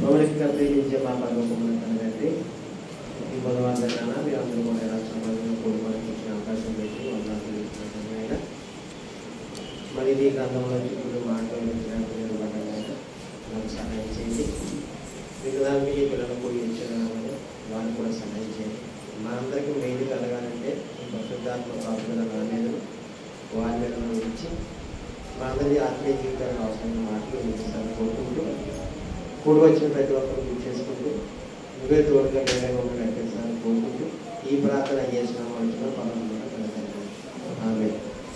మౌలికంగా ప్రేమించే మా పరలోకమున్న తండ్రి, ఈ బుధవారం మీరు అందరూ కూడా ఎలా సమాజంలో కూడుకోవడానికి ఇచ్చిన అవకాశం పెట్టి వందనాలు. మరి ఈ గ్రంథంలో ఇప్పుడు మాట్లాడించడానికి నిలబడ్డాయన నాకు సహాయం చేయండి. వికలాంగి పిల్లలు కూడి ఇచ్చారని వారు కూడా సహాయం చేయండి. మా అందరికీ మేలు కలగాలంటే పరిశుద్ధాత్మ కాపుదల నా మీద వారి మీద ఇచ్చి మా అందరి ఆత్మీయ జీవితానికి అవసరమైన మాటలు ఇస్తాను కోరుకుంటూ కూడి వచ్చిన ప్రతి ఒక్కరు గుర్తు చేసుకుంటూ నువ్వే తోడుగా వేరేగా ఉండి నడిపిస్తాను కోరుకుంటూ ఈ ప్రార్థన చేసిన వచ్చిన పనులు కూడా కలగండి. ఆమె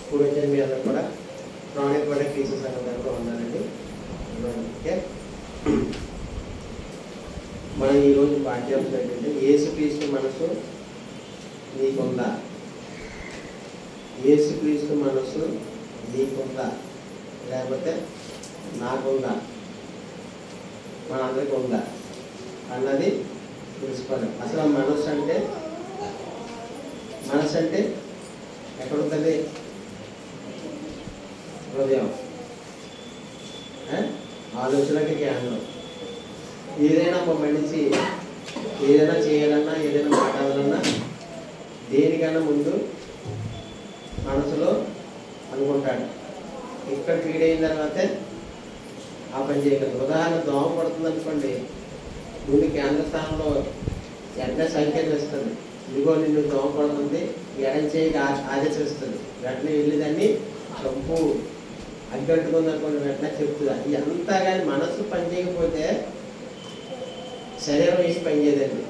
కూడి వచ్చిన మీ అందరూ కూడా ప్రాణిక కూడా క్రీస్తు సంఘం కూడా ఉన్నారండి. ఓకే, మనం ఈరోజు పాఠ్యాంశం ఏంటంటే యేసుక్రీస్తు మనసు నీకుందా? యేసుక్రీస్తు మనసు నీకుందా లేకపోతే నాకుందా, మనందరికీ ఉందా అన్నది తెలుసుకోవాలి. అసలు మనసు అంటే ఎక్కడ ఉంటుంది? హృదయం, ఆలోచనకి కేంద్రం. ఏదైనా ఒక మనిషి ఏదైనా చేయాలన్నా ఏదైనా మాట్లాడాలన్నా దేనికైనా ముందు మనసులో అనుకుంటాడు. ఇక్కడ ఫీడ్ అయిన తర్వాతే ఆ పని చేయగలరు. ఉదాహరణ దోమ పడుతుంది అనుకోండి, ముందు కేంద్ర స్థానంలో వెంటనే సంకేతం ఇస్తుంది, ఇదిగో నిన్ను దోమ పడుతుంది, ఎడం చేయి ఆదేశిస్తుంది. వెంటనే వెళ్ళి దాన్ని చంపు, అగ్గట్టుకుంది అనుకోండి వెంటనే చెప్తుంది. అంతా కానీ మనసు పని చేయకపోతే శరీరం ఏం పనిచేయదండి.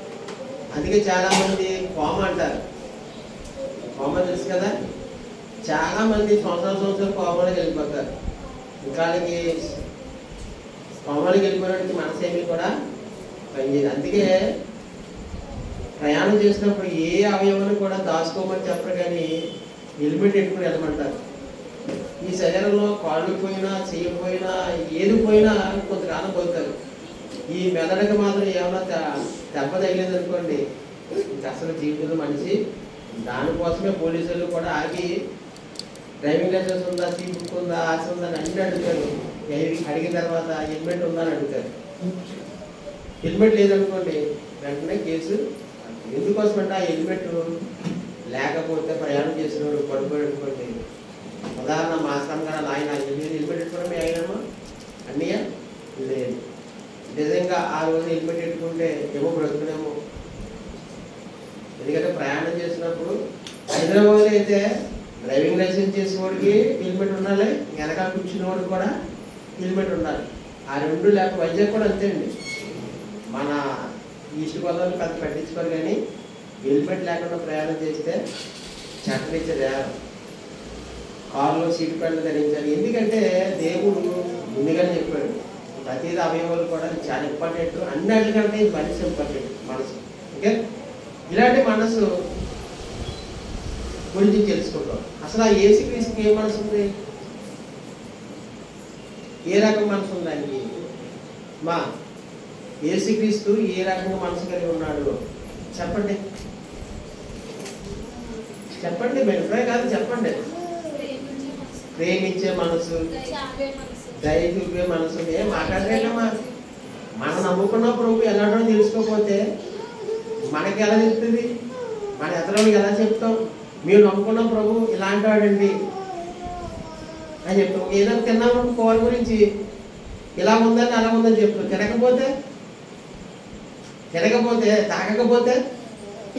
అందుకే చాలామంది కోమ అంటారు. కోమ తెలుసు కదా, చాలామంది సంవత్సరాలు కోమలోకి వెళ్ళిపోతారు. ఇంకా కోమలోకి వెళ్ళిపోవడానికి మనసు ఏమీ కూడా పనిచేయదు. అందుకే ప్రయాణం చేసినప్పుడు ఏ అవయవాన్ని కూడా దాచుకోమని చెప్పరు, కానీ హెల్మెట్ పెట్టుకుని వెళ్ళమంటారు. ఈ శరీరంలో కాళ్ళు పోయినా చేయకపోయినా ఏది పోయినా కొంతకాలం పోతారు. ఈ మెదడుకి మాత్రం ఏమైనా దెబ్బ తగిలేదు అనుకోండి, అసలు జీవితంలో మనిషి. దానికోసమే పోలీసులు కూడా ఆగి డ్రైవింగ్ లైసెన్స్ ఉందా, సీ బుక్ ఉందా, ఆర్సీ ఉందా అని అన్నీ అడుగుతారు. అడిగిన తర్వాత హెల్మెట్ ఉందా అని అడుగుతారు. హెల్మెట్ లేదనుకోండి వెంటనే కేసు. ఎందుకోసమంటే ఆ హెల్మెట్ లేకపోతే ప్రయాణం చేసిన వాడు పడిపోయి అనుకోండి. ఉదాహరణ మా సంఘాలు ఆయన హెల్మెట్ పెట్టుకోవడం మీ ఆయనమా అన్నయ్య లేదు. నిజంగా ఆ రోజు హెల్మెట్ పెట్టుకుంటే ఏమో బ్రతుకునేమో. ఎందుకంటే ప్రయాణం చేసినప్పుడు హైదరాబాద్లో అయితే డ్రైవింగ్ లైసెన్స్ చేసేవాడికి హెల్మెట్ ఉండాలి, వెనకాల కూర్చునేవాడికి కూడా హెల్మెట్ ఉండాలి. ఆ రెండు లేక వైజాగ్ కూడా అంతే అండి. మన ఈస్ట్ గోదావరి పెద్ద పట్టించుకోరు, కానీ హెల్మెట్ లేకుండా ప్రయాణం చేస్తే చట్టం ఇచ్చేది. కారులో సీటు బెల్ట్ ధరించాలి. ఎందుకంటే దేవుడు ముందుగానే చెప్పాడు ప్రతిదీ అవయవాలు కూడా చాలా ఇంపార్టెంట్. అన్నిటికంటే మనసు ఇంపార్టెంట్. మనసు ఓకే, ఇలాంటి మనసు గురించి తెలుసుకుంటాం. అసలు ఆ యేసుక్రీస్తుకి ఏ మనసు ఉంది? ఏ రకం మనసు ఉంది ఆయనకి? మా యేసుక్రీస్తు ఏ రకంగా మనసు కలిగి ఉన్నాడు చెప్పండి, చెప్పండి. బెనిఫిట్ కాదు, చెప్పండి. ప్రేమించే మనసు, దయ చూపే మనసు. ఏం మాట్లాడలేమా? మనం నమ్ముకున్న ప్రభు ఎలాంటో తెలుసుకోకపోతే మనకి ఎలా తెలుస్తుంది? మన ఇతరులకు ఎలా చెప్తాం? మీరు నమ్ముకున్న ప్రభు ఇలాంటి వాడండి అని చెప్తాం. ఏదో తిన్నాము కూర గురించి ఇలా ఉందని అలా ఉందని చెప్తాం. తినకపోతే తాగకపోతే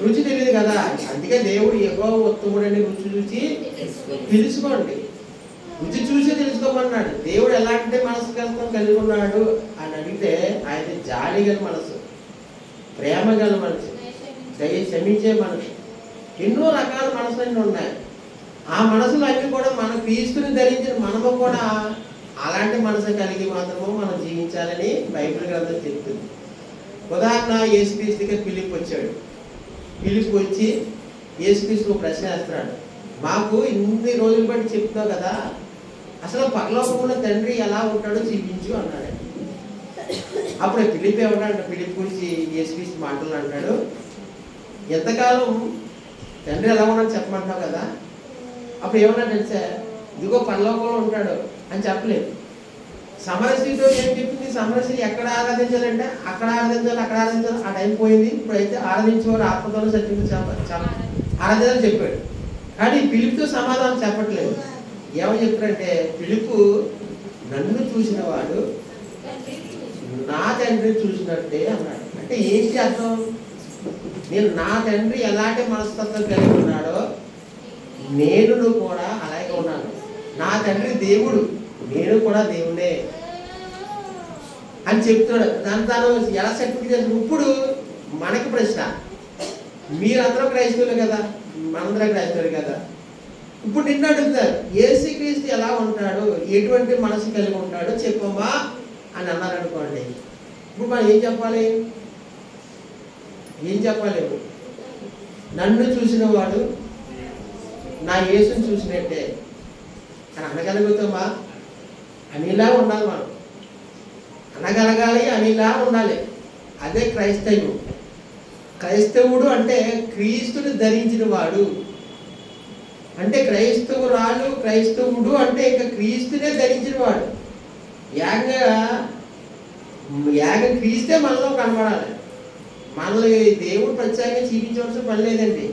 రుచి తెలియదు కదా. అందుకే దేవుడు ఏవో ఉత్తముడని రుచి చూసి తెలుసుకోండి. రుచి చూసి తెలుసుకోమన్నాడు. దేవుడు ఎలాంటి మనసు కలిగి ఉన్నాడు అని అడిగితే ఆయన జాలి గల మనసు, ప్రేమ గల మనసు, దయ క్షమించే మనసు, ఎన్నో రకాల మనసులన్నీ ఉన్నాయి. ఆ మనసులు అన్నీ కూడా మన క్రీస్తుని ధరించిన మనము కూడా అలాంటి మనసు కలిగి మాత్రము మనం జీవించాలని బైబిల్ గ్రంథం చెప్తుంది. ఉదాహరణ యేసుక్రీస్తుకి పిలిప్ వచ్చాడు. పిలిప్ వచ్చి యేసుక్రీస్తు ప్రశ్న వేస్తున్నాడు, మాకు ఇన్ని రోజులు బట్టి చెప్తున్నావు కదా, అసలు పరలోకములో తండ్రి ఎలా ఉంటాడో చూపించు అన్నాడు. అప్పుడు పిలిప్ ఏమన్నాడు? పిలిప్ గురించి యేసుక్రీస్తు మాటలు అంటాడు, ఎంతకాలం తండ్రి ఎలా ఉన్నాడో చెప్పమంటావు కదా. అప్పుడు ఏమన్నా తెలుసా, ఇదిగో పరలోకంలో ఉంటాడు అని చెప్పలేదు. సమరస్త్రీతో ఏం చెప్పింది? సమరస్త్రీ ఎక్కడ ఆరాధించాలంటే అక్కడ ఆరాధించాలి, అక్కడ ఆరాధించాలి. ఆ టైం పోయింది. ఇప్పుడైతే ఆరాధించేవారు ఆత్మతోనే సత్యం ఆరాధించాలని చెప్పాడు. కానీ ఫిలిప్తో సమాధానం చెప్పట్లేదు. ఏమని చెప్తారంటే, ఫిలిపు నన్ను చూసిన వాడు నా తండ్రిని చూసినట్టే అన్నాడు. అంటే ఏంటి అర్థం? నేను నా తండ్రి ఎలాంటి మనస్తత్వం కలిగి ఉన్నాడో నేను కూడా అలాగే ఉన్నాను. నా తండ్రి దేవుడు, నేను కూడా దేవుడే అని చెప్తున్నాడు. దాని తాను ఎలా సర్టిఫికేట్ చేస్తాడు? ఇప్పుడు మనకి ప్రశ్న, మీరందరూ క్రైస్తవులు కదా, మనందరూ క్రైస్తవులు కదా. ఇప్పుడు నిన్ను అడుగుతారు, యేసుక్రీస్తు ఎలా ఉంటాడు, ఎటువంటి మనసు కలిగి ఉంటాడో చెప్పమ్మా అని అన్నారు అనుకోండి. ఇప్పుడు మనం ఏం చెప్పాలి? నన్ను చూసిన వాడు నా యేసుని చూసినట్టే అని అనగలుగుతామా? అనిలా ఉండాలి, మనం అనగలగాలి, అనిలా ఉండాలి. అదే క్రైస్తవుడు. క్రైస్తవుడు అంటే క్రీస్తుని ధరించిన వాడు. అంటే క్రైస్తవురాలు, క్రైస్తవుడు అంటే ఇంకా క్రీస్తునే ధరించిన వాడు. యాగం క్రీస్తే మనలో కనబడాలి. మనల్ని దేవుడు ప్రత్యేకంగా చూపించవలసిన పని లేదండి.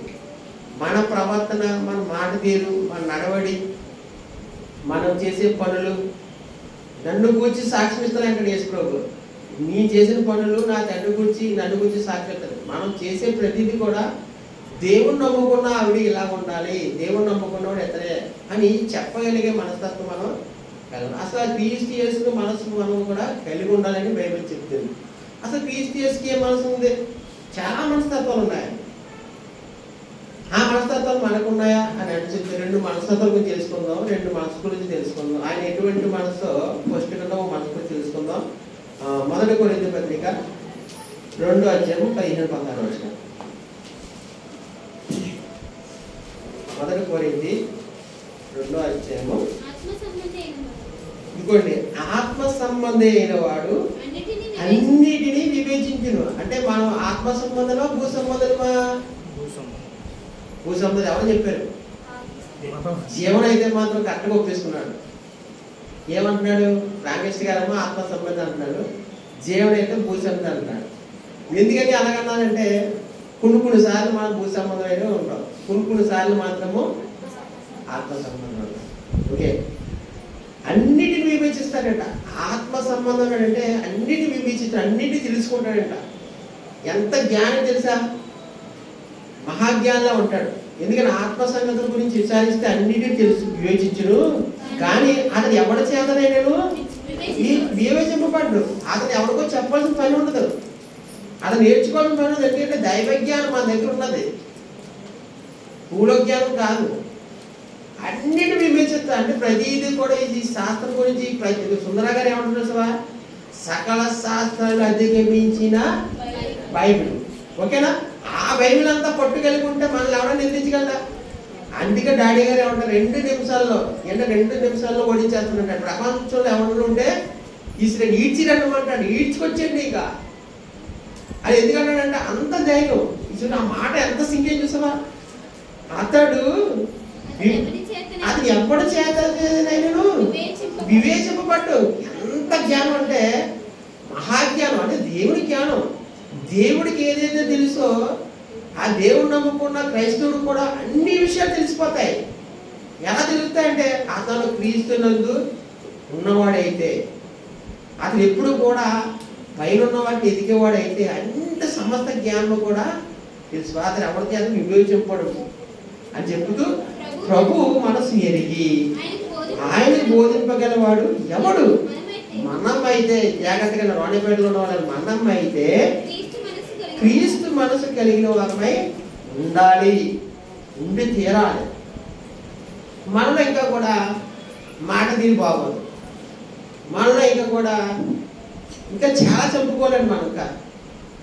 మన ప్రవర్తన, మన మాట తీరు, మన నడవడి, మనం చేసే పనులు, నన్ను గురించి సాక్ష్యం ఇస్తానంటాడు యేసు ప్రభు. నీ చేసిన పనులు నా తండ్రి గురించి, నన్ను గురించి సాక్ష్యం ఇస్తారు. మనం చేసే ప్రతిదీ కూడా దేవుణ్ణి నమ్ముకున్న ఆవిడ ఇలా ఉండాలి, దేవుణ్ణి నమ్ముకున్నవాడు ఎత్తనే అని చెప్పగలిగే మనస్తత్వం మనం కలిగి. అసలు క్రీస్తు యేసుకు మనసు మనం కూడా కలిగి ఉండాలని బైబిల్ చెప్తుంది. అసలు క్రీస్తు యేసుకి ఏ మనసు ఉంది? చాలా మనస్తత్వాలు ఉన్నాయి. ఆ మనస్తత్వాలు మనకున్నాయా అని అంటే చెప్తే 2 మనస్తత్వాల గురించి తెలుసుకుందాం, 2 మనసు గురించి తెలుసుకుందాం. ఆయన ఎటువంటి మనసు ఫస్ట్ కన్నా మనసు గురించి తెలుసుకుందాం. 1 కొరింథీ పత్రిక 2:15-16. 1 కొరింథీ 2:15. ఇంకోండి, ఆత్మ సంబంధి అయిన వాడు అన్నిటినీ వివేచించును. అంటే మనం ఆత్మ సంబంధమా భూ సంబంధమా? భూ సంబంధం ఎవరు చెప్పారు? జీవన అయితే మాత్రం కరెక్ట్గా ఒప్పేసుకున్నాడు. ఏమంటున్నాడు? రామేష్ గారమ్మా ఆత్మ సంబంధం అంటున్నాడు, జీవన అయితే భూ సంబంధం అంటున్నాడు. ఎందుకని అలాగన్నానంటే కొన్ని సార్లు మనం భూ సంబంధం ఉంటాం, కొన్ని సార్లు మాత్రము ఆత్మ సంబంధం. ఓకే, అన్నిటిని వివేచిస్తాడట. ఆత్మ సంబంధం అంటే అన్నిటిని వివేచిస్తాడు, అన్నిటిని తెలుసుకుంటాడట. ఎంత జ్ఞానం తెలుసా? మహాజ్ఞానంలో ఉంటాడు. ఎందుకంటే ఆత్మ సంగతుల గురించి విచారిస్తే అన్నిటిని తెలుసు, వివేచించును. కానీ అతను ఎవరి చేతనే నేను వివేచింపబడ్డు. అతను ఎవరికో చెప్పాల్సిన పని ఉండదు, అతను నేర్చుకోవాల్సిన పని ఉండదు. ఎందుకంటే దైవ జ్ఞానం మన దగ్గర ఉన్నది, పూల జ్ఞానం కాదు. అన్నిటి వివేచిస్తా. అంటే ప్రతిదీ కూడా ఈ శాస్త్రం గురించి సుందర గారు ఏమంటున్నారు? సకల శాస్త్రాలు అధిగమించిన బైబిల్. ఓకేనా? ఆ బైబిల్ అంతా పట్టుకెళ్ళి ఉంటే మనల్ని ఎవరైనా నిందించగలరా? అందుకే డాడీ గారు ఏమంటారు, 2 నిమిషాల్లో 2 నిమిషాల్లో ఓడించేస్తున్నాడు. ప్రపంచంలో ఎవరు ఉంటే ఈడ్చిరన్నమాటాడు, ఈడ్చుకొచ్చేయండి. ఇంకా అది ఎందుకంటాడంటే అంత ధైర్యం. ఇచ్చిన ఆ మాట ఎంత సింకేం చూసావా? అతడు అది ఎప్పటి చేత వివేచింపబడ్డు. ఎంత జ్ఞానం అంటే మహాజ్ఞానం, అంటే దేవుడి జ్ఞానం. దేవుడికి ఏదైతే తెలుసో ఆ దేవుడు నమ్ముకున్న క్రైస్తవుడు కూడా అన్ని విషయాలు తెలిసిపోతాయి. ఎలా తెలుస్తాయంటే అతను క్రీస్తునందు ఉన్నవాడైతే, అతను ఎప్పుడు కూడా పైన ఉన్నవాడిని ఎదిగేవాడైతే అంత సమస్త జ్ఞానం కూడా తెలుసు. అతను ఎవరి చేత వివేచింపడు అని చెబుతూ, ప్రభు మనసు ఎరిగి ఆయన బోధింపగలవాడు ఎవడు? మనమైతే జాగ్రత్తగా రాణిపేటలో ఉన్న వాళ్ళని మనమైతే క్రీస్తు మనసు కలిగిన వారమై ఉండాలి, ఉండి తీరాలి. మనలో ఇంకా కూడా మాట తీరు బాగోదు, మనలో ఇంకా చాలా చంపుకోలేండి మనం. ఇంకా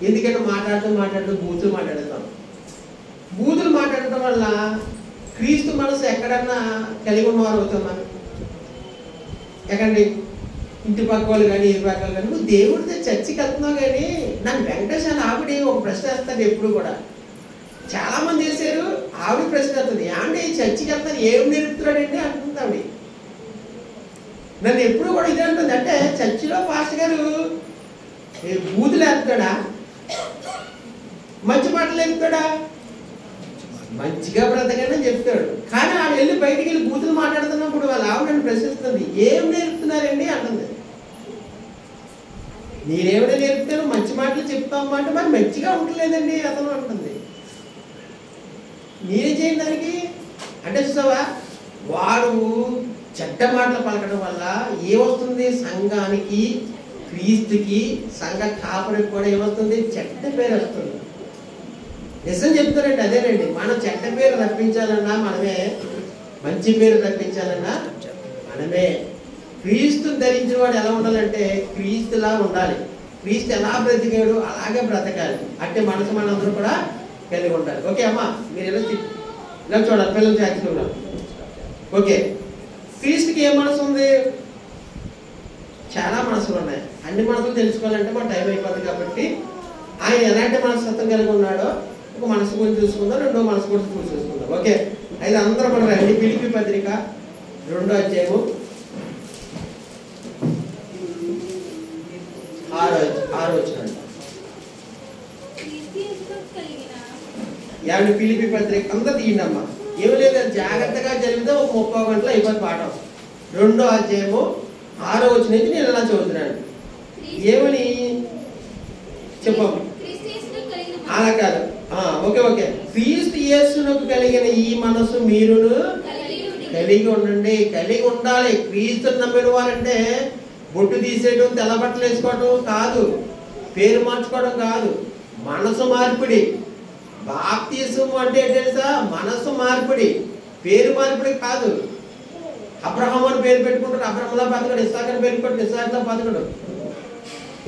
ఎందుకంటే మాట్లాడుతూ బూతులు మాట్లాడతాం. బూతులు మాట్లాడటం వల్ల క్రీస్తు మనసు ఎక్కడన్నా కలిగి ఉన్నవారు అవుతాం మనం. ఎక్కడండి? ఇంటి పక్క వాళ్ళు కానీ ఇరు పక్కలు కానీ, నువ్వు దేవుడితో చర్చికి వెళ్తున్నావు కానీ నన్ను వెంకటేశ్వర ఆవిడ ఒక ప్రశ్న వేస్తాడు ఎప్పుడు కూడా. చాలా మంది చేశారు, ఆవిడ ప్రశ్న వేస్తుంది, ఏమంటే చర్చికి వెళ్తాను ఏం నేర్పుతున్నాడండి అంటుంది ఆవిడ. నన్ను ఎప్పుడు కూడా ఇదే ఉంటుంది. అంటే చర్చిలో పాస్టర్ గారు బూతులు వేస్తాడా, మంచి మాటలు వేస్తాడా, మంచిగా బ్రతకని చెప్తాడు. కానీ ఆడు వెళ్ళి బయటికి వెళ్ళి బూతులు మాట్లాడుతున్నప్పుడు వాళ్ళ ఆవిడ నన్ను ప్రశ్నిస్తుంది, ఏం నేర్పుతున్నారండి అంటుంది. నేనేమైనా నేర్పుతాను, మంచి మాటలు చెప్తాము అంటే మరి మంచిగా ఉండలేదండి అతను అంటుంది. నేనేం చేయండి దానికి అంటే చూసావా, వాడు చెడ్డ మాటలు పలకడం వల్ల ఏమవుతుంది, సంఘానికి, క్రీస్తుకి, సంఘ కాపురికి కూడా ఏమవుతుంది, చెడ్డ పేరు వస్తుంది. నిజం చెప్తారండి అదేనండి. మనం చెడ్డ పేరు రప్పించాలన్నా మనమే, మంచి పేరు రప్పించాలన్నా మనమే. క్రీస్తు ధరించిన వాడు ఎలా ఉండాలంటే క్రీస్తులా ఉండాలి. క్రీస్తు ఎలా బ్రతికాడు అలాగే బ్రతకాలి. అంటే మనసు మనందరూ కూడా కలిగి ఉండాలి. ఓకే అమ్మా, మీరు ఇలా చూడాలి, పిల్లలు యాక్చువల్ ఉన్నారు. ఓకే, క్రీస్తుకి ఏ మనసు ఉంది? చాలా మనసులు ఉన్నాయి. అన్ని మనసులు తెలుసుకోవాలంటే మన టైం అయిపోతుంది. కాబట్టి ఆయన ఎలాంటి మనస్తత్వం కలిగి ఉన్నాడో ఒక మనసు గురించి చూసుకుందాం, రెండో మనసు గురించి చూసుకుందాం. ఓకే, అయితే అందరూ కూడా రండి. ఫిలిప్పీ పత్రిక 2వ అధ్యాయము 6వ వచనం. యాభై ఫిలిప్పీ పత్రిక అంతా తీయండమ్మా. ఏమి లేదు, జాగ్రత్తగా జరిగితే ఒక 30 గంటలు అయిపోతుంది పాఠం. 2వ అధ్యాయము 6వ వచనం నుంచి నేను ఇలా చదువుతున్నాను. ఏమని చెప్పాము? అలా కాదు. Okay okay. క్రీస్తు యేసునకు కలిగిన ఈ మనసు మీరును కలిగి ఉండండి. కలిగి ఉండాలి. క్రీస్తుని నమ్మిన వారంటే బొట్టు తీసేయడం, తెల్ల బట్టలు వేసుకోవడం కాదు, పేరు మార్చుకోవడం కాదు, మనసు మార్పిడి. బాప్తిసం అంటే తెలుసా, మనసు మార్పిడి, పేరు మార్పిడి కాదు. అబ్రహాం అని పేరు పెట్టుకుంటాడు, అబ్రహంలా బతకడు. ఇస్సాక్ అని పేరు పెట్టుకుంటాడు, ఇస్సాక్లా బతకడు.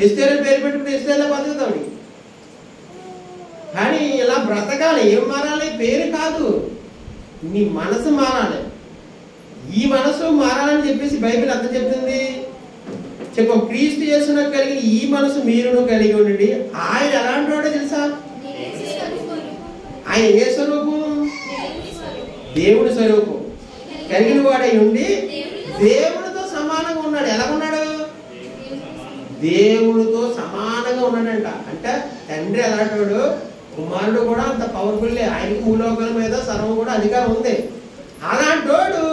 ఎస్తేర్ అని పేరు పెట్టుకుంటే ఎస్తేర్లా బతుకుతాడు. కానీ ఇలా బ్రతకాలి. ఏం మారాలి? పేరు కాదు, నీ మనసు మారాలి. ఈ మనసు మారాలని చెప్పేసి బైబిల్ అంత చెప్తుంది. చెప్పం, క్రీస్తు యేసునకు కలిగిన ఈ మనసు మీరును కలిగి ఉండండి. ఆయన ఎలాంటి వాడో తెలుసా? ఆయన ఏ స్వరూపం? దేవుడి స్వరూపం కలిగిన వాడై ఉండి దేవుడితో సమానంగా ఉన్నాడు. ఎలా ఉన్నాడు? దేవుడితో సమానంగా ఉన్నాడంట. అంటే తండ్రి ఎలాంటి వాడు, కుమారుడు కూడా అంత పవర్ఫుల్లే. ఆయనకి భూలోకాల మీద సర్వం కూడా అధికారం ఉంది. అలాంటి వాడు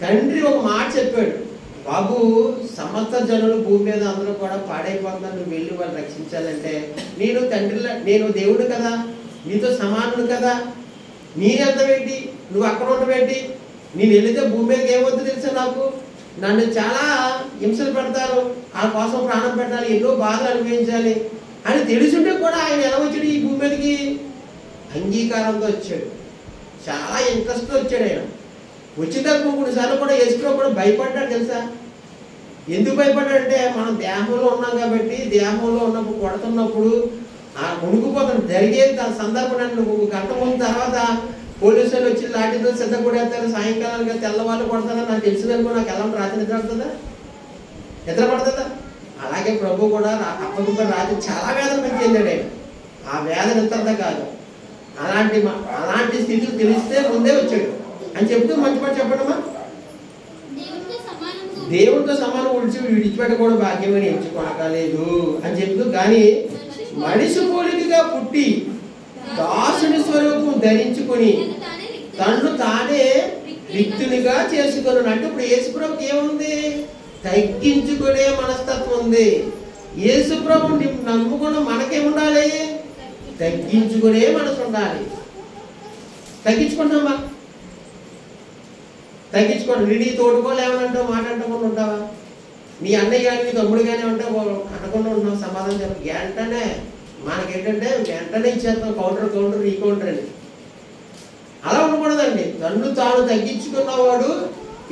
తండ్రి ఒక మాట చెప్పాడు, బాబు సమస్త జనులు భూమి మీద అందరూ కూడా పాడైపోతున్నారు, నువ్వు వెళ్ళి వాళ్ళు రక్షించాలంటే నేను తండ్రిలా, నేను దేవుడు కదా, నీతో సమానుడు కదా, నేనెంత పెట్టి నువ్వు అక్కడ ఉండబెట్టి నేను వెళితే భూమి మీదకి ఏమవుతుందో తెలుసా, నాకు నన్ను చాలా హింసలు పెడతారు, వాళ్ళ కోసం ప్రాణం పెట్టాలి, ఎన్నో బాధలు అనుభవించాలి అని తెలుసుంటే కూడా ఆయన ఎలా వచ్చాడు ఈ భూమి మీదకి? అంగీకారంతో వచ్చాడు, చాలా ఇంట్రెస్ట్తో వచ్చాడు. ఆయన వచ్చిన కొన్నిసార్లు కూడా యేసుప్రభు కూడా భయపడ్డాడు తెలుసా. ఎందుకు భయపడ్డాడంటే మనం దేహంలో ఉన్నాం కాబట్టి, దేహంలో ఉన్నప్పుడు కొడుతున్నప్పుడు ఉణుకుపోతాడు. జరిగేది దాని సందర్భం. నువ్వు గంట ముందు తర్వాత పోలీసులు వచ్చి లాఠీతో సిద్ధ కొడేస్తారు, సాయంకాలానికి తెల్లవాళ్ళు కొడతారా, నాకు తెలిసిందనుకో నాకు ఎలా రాత్రి నిద్ర పడుతుందా? నిద్ర పడుతుందా? అలాగే ప్రభు కూడా అప్పటికి రాత్రి చాలా వేదన పెంచిందాడు. ఆయన ఆ వేదన ఎంత కాదు, అలాంటి స్థితికి తెలిస్తే ముందే వచ్చాడు అని చెప్తూ మంచి మాట చెప్పడమా, దేవుడితో సమానం విడిచిపెట్టకూడదు, భాగ్యమని ఎంచుకోనక్కలేదు అని చెప్తూ, కానీ మనిషి పోలికగా పుట్టి దాసుని స్వరూపం ధరించుకొని తను తానే రిక్తునిగా చేసుకున్నాడు. అంటే ఇప్పుడు యేసుప్రభుకి ఏముంది? తగ్గించుకునే మనస్తత్వం ఉంది. యేసుప్రభుని నమ్ముకున్న మనకేముండాలి? తగ్గించుకునే మనసు ఉండాలి. తగ్గించుకుంటామా? తగ్గించుకోండి. నీ తోడుకోలు ఏమనంటావు, మాట అంటకుండా ఉంటావా? నీ అన్నయ్య కానీ నీ తమ్ముడు కానీ ఉంటే అనకుండా ఉంటున్నావు, సమాధానం చెప్పి వెంటనే మనకేంటంటే వెంటనే ఇచ్చేస్తాం, కౌంటర్ ఈ కౌంటర్ అని. అలా ఉండకూడదండి. తన్ను తాను తగ్గించుకున్నవాడు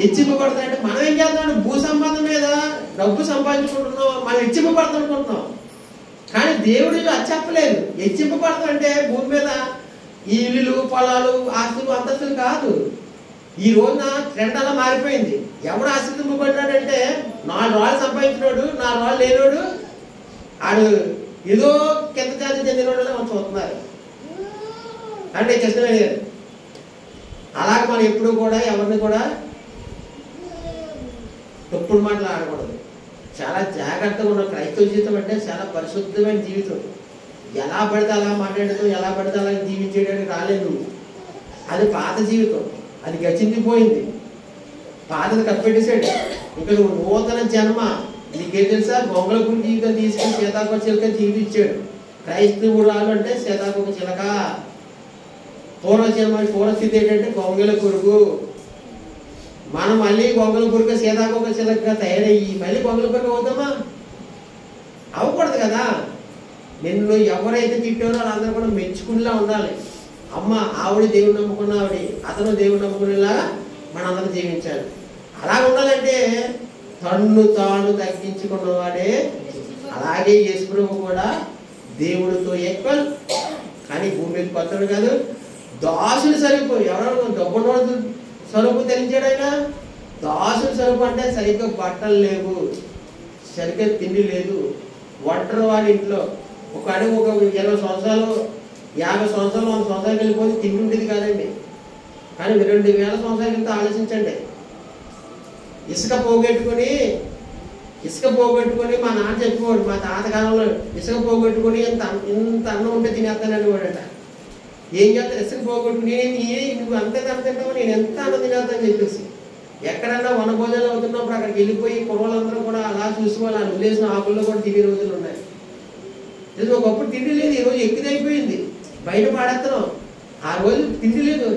హెచ్చింపబడతాడంటే మనం ఏం చేస్తాం? భూ సంబంధం మీద డబ్బు సంపాదించుకుంటున్నాం, మనం హెచ్చింపబడతాం అనుకుంటున్నాం. కానీ దేవుడు అది చెప్పలేదు. హెచ్చింపబడతాం అంటే భూమి మీద ఈ ఇల్లులు, పొలాలు, ఆస్తులు, అంతస్తులు కాదు. ఈ రోజున ట్రెండ్ అలా మారిపోయింది. ఎవడు ఆశ్రయింపబడ్డాడంటే 4 రాళ్ళు సంపాదించినోడు, 4 రాళ్ళు లేనోడు, ఆడు ఏదో కింద జాతి చెందినోడు మనం చూస్తున్నారు అంటే కృష్ణవేణి గారు. అలాగే మనం ఎప్పుడు కూడా ఎవరిని కూడా తప్పుడు మాటలు ఆడకూడదు. చాలా జాగ్రత్తగా ఉన్న క్రైస్తవ జీవితం అంటే చాలా పరిశుద్ధమైన జీవితం. ఎలా పడితే అలా మాట్లాడడం, ఎలా పడితే అలా జీవించేయడానికి రాలేదు. అది పాత జీవితం, అది గచించిపోయింది, పాతది కప్పెట్టేశాడు. ఇంకా నువ్వు నూతన జన్మ. నీకేం తెలుసా? గొంగళపూడి జీవితం తీసుకుని సీతాకోక చిలక జీవించాడు. క్రైస్తవురాలు అంటే సీతాకోక చిలక. పూర్వస్థితి ఏంటంటే గొంగళ పురుగు. మనం మళ్ళీ గొంగళ పురుగు సీతాకోక చిలకగా తయారయ్యి మళ్ళీ గొంగళ పురుగు అవుతామా? అవ్వకూడదు కదా. నిన్ను ఎవరైతే తిట్టారో వాళ్ళందరూ కూడా మెచ్చుకునేలా ఉండాలి. అమ్మ ఆవిడ దేవుడు నమ్ముకున్న ఆవిడ, అతను దేవుడు నమ్ముకునేలా మనందరం జీవించాలి. అలా ఉండాలంటే తన్ను తాను తగ్గించుకున్నవాడే. అలాగే యేసుప్రభు కూడా దేవుడితో ఈక్వల్, కానీ భూమికి కొత్తడు కాదు. దాసుని సరుపు, ఎవరో డబ్బున్నోడు సరుపు ధరించాడు ఆయన. దాసుని సరుపు అంటే సరిగ్గా బట్టలు లేవు, సరిగ్గా తిండి లేదు, ఒంటరి వారి ఇంట్లో ఒక అడుగు ఒక 20 సంవత్సరాలు 50 సంవత్సరాలు 100 సంవత్సరాలు వెళ్ళిపోతే తిండి ఉండేది కాదండి. కానీ 2000 సంవత్సరాల క్రితం ఆలోచించండి. ఇసుక పోగొట్టుకొని మా నాన్న చెప్పేవాడు, మా తాతకాలంలో ఇసుక పోగొట్టుకొని ఇంత అన్నం ఉంటే తినేస్తానని వాడట. ఏం చేస్తాను? ఇసుక పోగొట్టుకుని నువ్వు అంతే తింటావు, నేను ఎంత అన్నం తినేస్తానని చెప్పేసి. ఎక్కడన్నా వనభోజనాలు అవుతున్నప్పుడు అక్కడికి వెళ్ళిపోయి కుర్రలందరూ కూడా అలా చూసుకోవాలి. వాళ్ళు వదిలేసిన ఆకుల్లో కూడా తినే రోజులు ఉన్నాయి. ఒకప్పుడు తిండి లేదు, ఈరోజు ఎక్కుదైపోయింది, బయట పాడేస్తున్నాం. ఆ రోజు తిండి లేదు.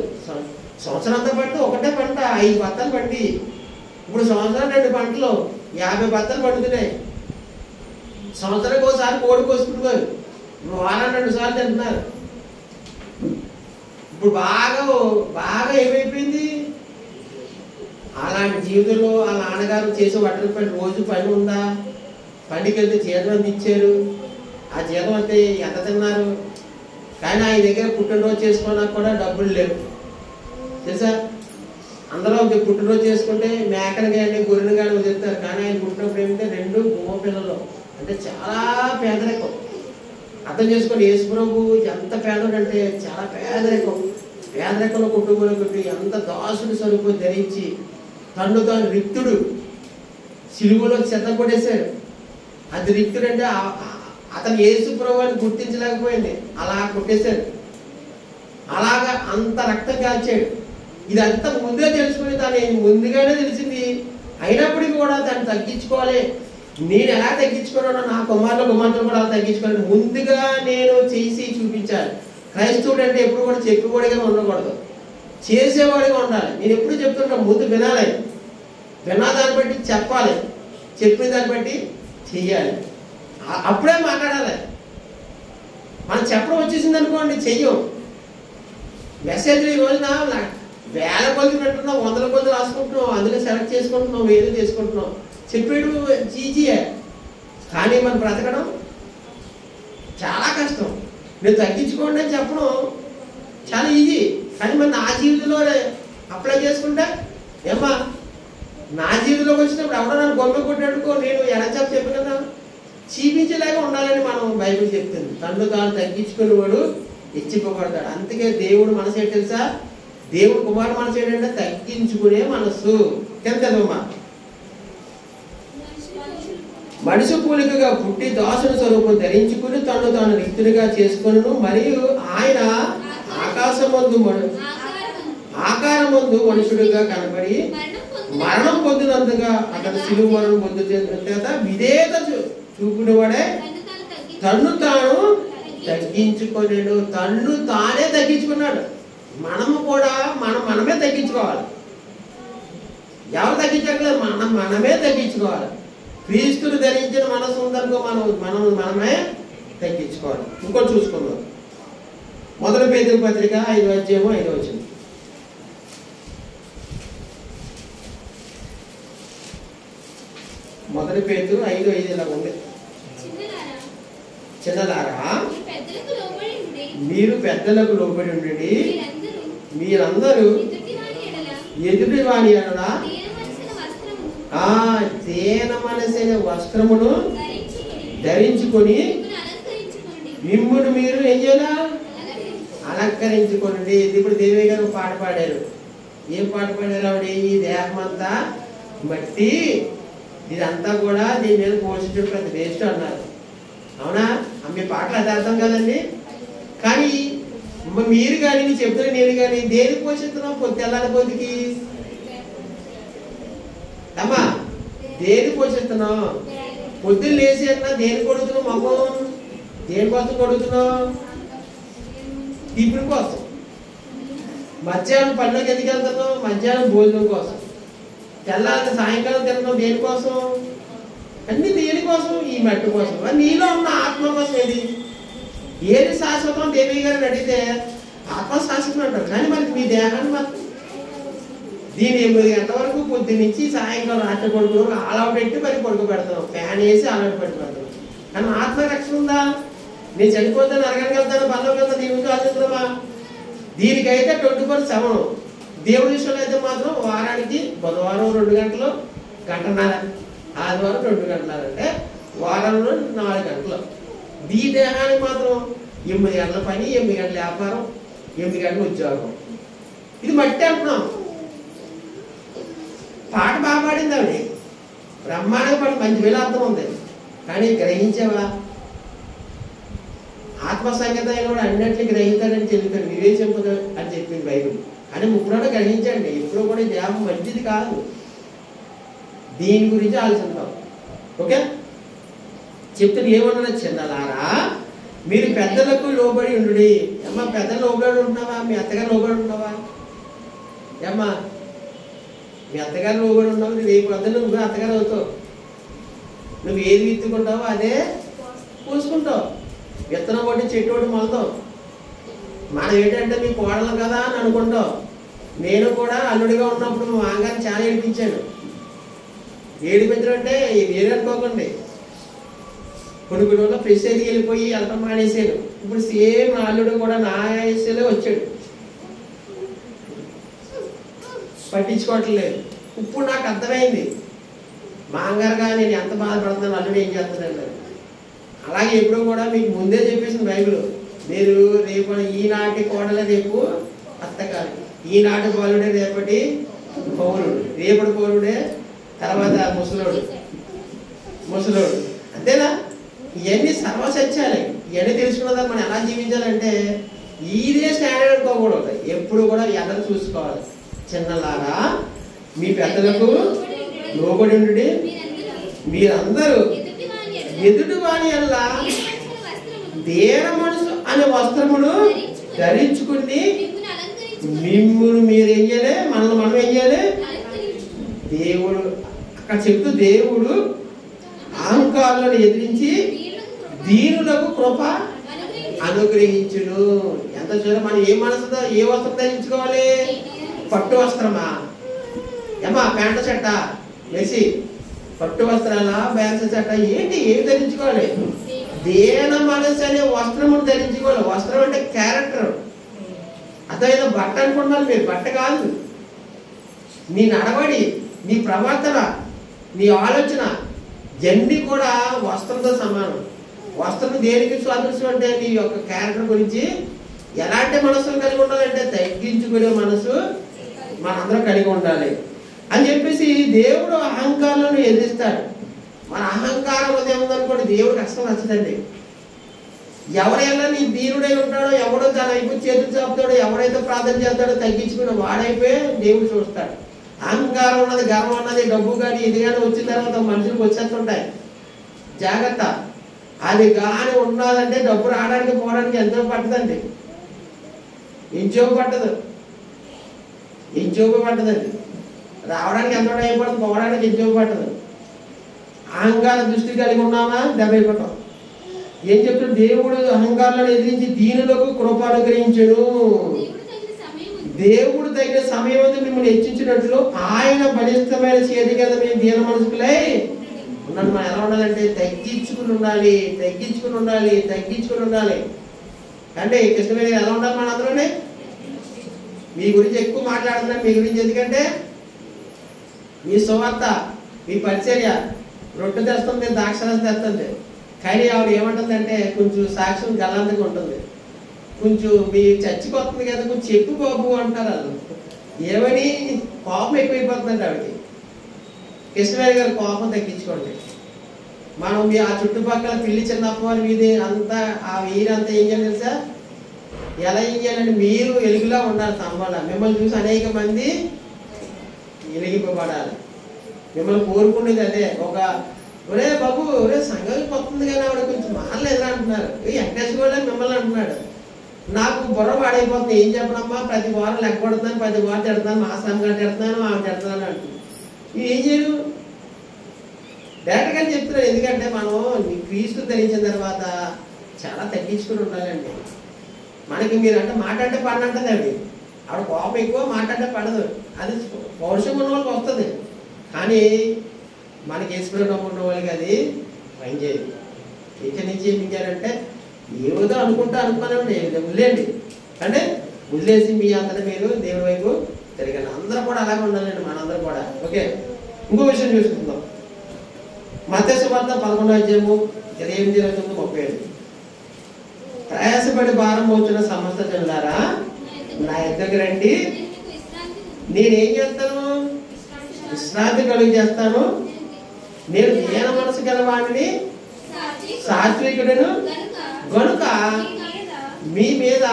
సంవత్సరం అంతా పంట ఒకటే పంట, 5 బత్తాలు పండి. ఇప్పుడు సంవత్సరం 2 పంటలు 50 బత్తాలు పండుతున్నాయి. సంవత్సరానికి ఒకసారి కోడి కోసుకుంటున్నారు, వారాన్ని 2 సార్లు తింటున్నారు. ఇప్పుడు బాగా ఏమైపోయింది. అలాంటి జీవితంలో ఆ నాన్నగారు చేసే వడ్డల పని, రోజు పని ఉందా? పనికి వెళ్తే జీతం అంత ఇచ్చారు. ఆ జీతం అంతే ఎంత తిన్నారు? కానీ ఆయన దగ్గర పుట్టినరోజు చేసుకోవడానికి కూడా డబ్బులు లేవు తెలుసా. అందరూ పుట్టినరోజు చేసుకుంటే మేకను కానీ గొర్రెను కానీ వదిలేస్తారు. కానీ ఆయన పుట్టినప్పుడు ఏమిటంటే 2 గుమ్మ పిల్లలు, అంటే చాలా పేదరికం. అర్థం చేసుకొని యేసుప్రభు ఎంత పేదడు అంటే చాలా పేదరికంలో కుటుంబంలో పెట్టి ఎంత దాసుడు స్వరూపం ధరించి తను తాను రిక్తుడు సిలువలో చెత్త కొట్టేశాడు. అది రిక్తుడు అంటే అతను యేసుప్రభు అని గుర్తించలేకపోయింది, అలా కొట్టేశాడు. అలాగా అంత రక్తం కాల్చాడు. ఇదంతా ముందే తెలుసుకుని తను ముందుగానే తెలిసింది. అయినప్పటికీ కూడా దాన్ని తగ్గించుకోవాలి. నేను ఎలా తగ్గించుకున్నానో నా కుమార్తెలు కూడా అలా తగ్గించుకోవాలి. ముందుగా నేను చేసి చూపించాలి. క్రైస్తవుడు అంటే ఎప్పుడు కూడా చెప్పేవాడిగా ఉండకూడదు, చేసేవాడిగా ఉండాలి. నేను ఎప్పుడు చెప్తుంటాను, ముందు వినాలి, దాన్ని బట్టి చెప్పాలి, చెప్పిన దాన్ని బట్టి చెయ్యాలి, అప్పుడే మాట్లాడాలి. మనం చెప్పడం వచ్చేసింది అనుకోండి, చెయ్యం. మెసేజ్లు ఈ రోజున 1000 కొద్ది పెట్టున్నాం, 100 కొద్ది రాసుకుంటున్నాం, అందులో సెలెక్ట్ చేసుకుంటున్నాం, ఏదో చేసుకుంటున్నాం. చెప్పేడు ఈజీయే, కానీ మనం బ్రతకడం చాలా కష్టం. నేను తగ్గించుకోండి అని చెప్పడం చాలా ఈజీ, కానీ మరి నా జీవితంలో అప్లై చేసుకుంటే ఏమ్మా, నా జీవితంలోకి వచ్చినప్పుడు ఎవడో నన్ను గొప్ప కొట్టాడుకో, నేను ఎలా చెప్పు కదా, చూపించలేక ఉండాలని మనం బైబిల్ చెప్తుంది. తను తాను తగ్గించుకునేవాడు హెచ్చింపబడతాడు. అందుకే దేవుడు మనసు ఏంటి తెలుసా? దేవుడు కుమారు మనసు ఏంటంటే తగ్గించుకునే మనస్సు. తెలుసమ్మా, మనిషి పోలికగా పుట్టి దాసుని స్వరూపం ధరించుకుని తను తాను రిక్తునిగా చేసుకును. మరియు ఆయన ఆకారమందు మనుషుడిగా కనబడి మరణం పొందినందుగా అతను సిలువ మరణం పొందుత విధేయత చూపునేవాడే తన్ను తాను తగ్గించుకోలేడు. తన్ను తానే తగ్గించుకున్నాడు. మనము కూడా మనమే తగ్గించుకోవాలి. ఎవరు తగ్గించట్లేదు, మనమే తగ్గించుకోవాలి. క్రీస్తుని ధరించిన మనసు ఉందనుకో, మనమే తగ్గించుకోవాలి. ఇంకోటి చూసుకుందాం. 1 పేతురు పత్రిక 5వ అధ్యాయం 5వ వచనం. 1 పేతురు 5:5 ఇలా ఉంది. చిన్నలారా, మీరు పెద్దలకు లోబడి ఉండండి, మీరందరూ ఎదుటి వాని ఎడల తేన మనసైన వస్త్రమును ధరించుకొని మిమ్మును మీరు ఏం చేయాలా? అలంకరించుకోండి. ఇప్పుడు దేవి గారు పాట పాడారు. ఏం పాట పాడారు ఆవిడ? ఈ దేహమంతా మట్టి ఇదంతా కూడా దీని మీద పోషించడం పెద్ద వేస్ట్ అన్నారు. అవునా? మీ పాటలు అది అర్థం కదండి. కానీ మీరు కానీ నీ చెప్తున్నా నేను కానీ దేని పోషిస్తున్నాం? తెల్లారి పొద్దుకి అమ్మా దేని పోషిస్తున్నాం? పొద్దున్న లేచి అన్నా దేని కొడుతున్నావు? మొహం దేనికోసం కొడుతున్నావు? ఇప్పుడు కోసం. మధ్యాహ్నం పనులకు ఎందుకు వెళ్తున్నావు? మధ్యాహ్నం భోజనం కోసం. తెల్లారి సాయంకాలం తిన్నావు దేనికోసం? అన్ని దేనికోసం? ఈ మట్టి కోసం. నీలో ఉన్న ఆత్మ కోసం. ఏది శాశ్వతం? దేవి గారిని అడిగితే ఆత్మ శాశ్వతం అంటారు. కానీ మరి మీ దేహాన్ని మాత్రం దీని 8 గంటల వరకు పొద్దు నుంచి సాయంకాలం రాత్రి పడుకుని అలా పెట్టి మరి పడుకో పెడతాం. ఫ్యాన్ వేసి అలా పెట్టి పెడతాం. కానీ ఆత్మ రక్షణ ఉందా? నేను చనిపోతే నరకానికి వెళ్తాను, పనులకు వెళ్తాను, దీని గురించి ఆలోచిస్తున్నామా? దీనికైతే 24/7. దేవుడి విషయంలో అయితే మాత్రం వారానికి బుధవారం 2 గంటలు, గంటన్నర, ఆదివారం 2 గంటలు, అంటే వారంలో 4 గంటలు. ఈ దేహానికి మాత్రం 8 గంటల పని, 8 గంటల వ్యాపారం, 8 గంటల ఉద్యోగం. ఇది మట్టి అంటున్నాం. పాట బాగా పాడింది ఆవిడ, బ్రహ్మాండంగా పాట, మంచి వేలార్థం ఉంది. కానీ గ్రహించావా? ఆత్మ సంగతి అయిన కూడా అన్నింటినీ గ్రహించాడని చెబుతాడు, వివేచింపదు అని చెప్పింది బైబిల్. అని ముప్పుడో గ్రహించండి. ఎప్పుడు కూడా దేహం మంచిది కాదు. దీని గురించి ఆలోచిస్తాం. ఓకే, చెప్తాడు ఏమన్నా? చిన్నలారా మీరు పెద్దలకు లోబడి ఉండు. అమ్మా పెద్దలు లోబడి ఉంటున్నావా? మీ అత్తగారు లోబడి ఉంటున్నావా? ఏమ్మా మీ అత్తగారు లోబడి ఉన్నావు. రేపు పొద్దున్న నువ్వు అత్తగారు అవుతావు. నువ్వు ఏది విత్తుకుంటావో అదే పూసుకుంటావు. విత్తనం ఒకటి చెట్టు ఒకటి మొలతావు. మనం ఏంటంటే మీ కోడలు కదా అని అనుకుంటావు. నేను కూడా అల్లుడిగా ఉన్నప్పుడు మా మామగారిని చాలా ఏడిపించాను. ఏడిపించడం అంటే వేరే అనుకోకండి. కొన్ని రోజుల్లో ఫ్రెష్ అయితే వెళ్ళిపోయి వెళ్ళటం మానేసాను. ఇప్పుడు సేమ్ అల్లుడు కూడా నా వయసులో వచ్చాడు, పట్టించుకోవట్లేదు. ఇప్పుడు నాకు అర్థమైంది మామగారుగా నేను ఎంత బాధపడుతున్నాను, అల్లుడు ఏం చేస్తున్నాను. అలాగే ఎప్పుడు కూడా మీకు ముందే చెప్పేసింది బైబిల్. మీరు రేపు ఈనాటి కోడలే రేపు అత్తగారు, ఈనాటి పౌరుడే రేపటి పౌరుడు, రేపటి పౌరుడే తర్వాత ముసలోడు. అంతేనా? ఇవన్నీ సర్వసత్యాలే. ఇవన్నీ తెలుసుకున్నదా మనం ఎలా జీవించాలంటే ఇదే స్టాండర్డ్ అనుకోకూడదు. ఎప్పుడు కూడా ఎన్నో చూసుకోవాలి. చిన్నలాగా మీ పెద్దలకు లోబడి ఉండి మీరందరూ ఎదుటి వాని అలా దేన మనసు అనే వస్త్రమును ధరించుకుని మిమ్మును మీరు ఏం చేయాలి? మనల్ని మనం ఏం చేయాలి? దేవుడు అక్కడ చెప్తూ దేవుడు అహంకారులను ఎదిరించి దీనులకు కృప అనుగ్రహించును. ఎంత చూడ మనం ఏ మనసుతో ఏ వస్త్రం ధరించుకోవాలి? పట్టు వస్త్రమా? ఏమా ప్యాంటు చెట్ట వేసి పట్టు వస్త్రాల ప్యాంటు చెట్ట ఏంటి? ఏమి ధరించుకోవాలి? దేన మనసు అనే వస్త్రమును ధరించుకోవాలి. వస్త్రం అంటే క్యారెక్టర్. అదేదో బట్ట అనుకుంటున్నారు మీరు. బట్ట కాదు. నీ నడవడి, నీ ప్రవర్తన, నీ ఆలోచన జండి కూడా వస్త్రంతో సమానం. వస్త్రం దేనికి స్వాదృశ్యం అంటే నీ యొక్క క్యారెక్టర్ గురించి. ఎలాంటి మనసును కలిగి ఉండాలంటే తగ్గించుకునే మనసు మనందరం కలిగి ఉండాలి అని చెప్పేసి దేవుడు అహంకారాలను ఎదిరిస్తాడు. మన అహంకారం ఏముందనుకోండి దేవుడికి అసలు నచ్చదండి. ఎవరైనా నీ దీనుడై ఉంటాడో, ఎవడో తన వైపు చేతులు చాపుతాడో, ఎవరైతే ప్రార్థన చేస్తాడో తగ్గించుకుని వాడైపోయి దేవుడు చూస్తాడు. అహంకారం ఉన్నది, గర్వం ఉన్నది, డబ్బు కానీ ఇది కానీ వచ్చిన తర్వాత మనుషులకు వచ్చేస్తుంటాయి. జాగ్రత్త. అది కానీ ఉన్నదంటే డబ్బు రావడానికి పోవడానికి ఎంతో పట్టదండి. ఇంచోపు పట్టదండి. రావడానికి ఎంతో టైం పడుతుంది, పోవడానికి ఇంచోపు పట్టదు. అహంకార దృష్టి కలిగి ఉన్నామా దెబ్బైపోతాం. ఏం చెప్తాడు? దేవుడు అహంకారాలను ఎదిరించి దీనులకు కృప అనుగ్రహించును. దేవుడు తగిన సమయం మిమ్మల్ని హెచ్చించినట్లు ఆయన బలిష్టమైన చేతి కదా మేము దీన మనసుకులై ఉన్నాను. మనం ఎలా ఉండాలంటే తగ్గించుకుని ఉండాలి. అంటే కృష్ణవేణి ఎలా ఉండాలి? మన అందరూనే మీ గురించి ఎక్కువ మాట్లాడుతున్నాను. మీ గురించి ఎందుకంటే మీ సువార్త, మీ పరిచర్య రొట్టె తెస్తుంది, ద్రాక్షరసం తెస్తుంది. కానీ ఆవిడ ఏమంటుందంటే కొంచెం సాక్ష్యం గల్లంతగా ఉంటుంది. కొంచెం మీ చర్చికి వస్తుంది కదా, కొంచెం చెప్పు బాబు అంటారు వాళ్ళు. ఏమని కోపం ఎక్కువైపోతుందండి ఆవిడకి. కృష్ణవేణి గారి కోపం తగ్గించుకోండి. మనం ఆ చుట్టుపక్కల పిల్లి చిన్నప్పని మీది అంతా ఆ వీరంతా ఏం చేయాలి తెలుసా? ఎలా ఏం చేయాలంటే మీరు ఎలుగులా ఉండాలి తమ్మల. మిమ్మల్ని చూసి అనేక మంది వెలిగింపబడాలి. మిమ్మల్ని కోరుకునేది అదే. ఒరే బాబు, ఒరే సంఘం కొత్తుంది కానీ ఆవిడ కొంచెం మారలేదు అంటున్నారు. వెంకటేశ్వర కూడా మిమ్మల్ని అంటున్నాడు. నాకు బుర్ర పాడైపోతుంది, ఏం చెప్పనమ్మా, ప్రతి వారం లెక్క కొడుతున్నాను, ప్రతి వారం తిడుతున్నాను, మా సంఘం తిడుతున్నాను, ఆమె తిడుతున్నాను అంటున్నాను. ఏం చేయను డైరెక్ట్గా చెప్తున్నాను. ఎందుకంటే మనం క్రీస్తు ధరించిన తర్వాత చాలా తగ్గించుకుని ఉండాలండి. మనకి మీరు అంటే మాట్లాడితే పడనంటది అండి. ఆవిడ కోపం ఎక్కువ, మాట్లాడితే పడదు. అది పౌరుషం ఉన్న వాళ్ళకి వస్తుంది. కానీ మనకి వేసుకున్న ఉన్న వాళ్ళకి అది పని చేయదు. ఇక్కడి నుంచి ఏం చేయాలంటే ఏదో అనుకున్నానండి, వదిలేండి అంటే వదిలేసి మీ అంతటా మీరు దేవుడి వైపు తిరగండి. అందరూ కూడా అలాగే ఉండాలండి, మనందరూ కూడా. ఓకే, ఇంకో విషయం చూసుకుందాం. మత్తయి సువార్త 11వ అధ్యాయము 28-35. ప్రయాసపడి భారం మోచున్న సమస్త జనులారా నా యొద్దకు రండి, నేనేం చేస్తాను? విశ్రాంతి కలుగు చేస్తాను. నేను దీన మనసు గల వాడిని, సాత్వికుడను గనుక మీ మీద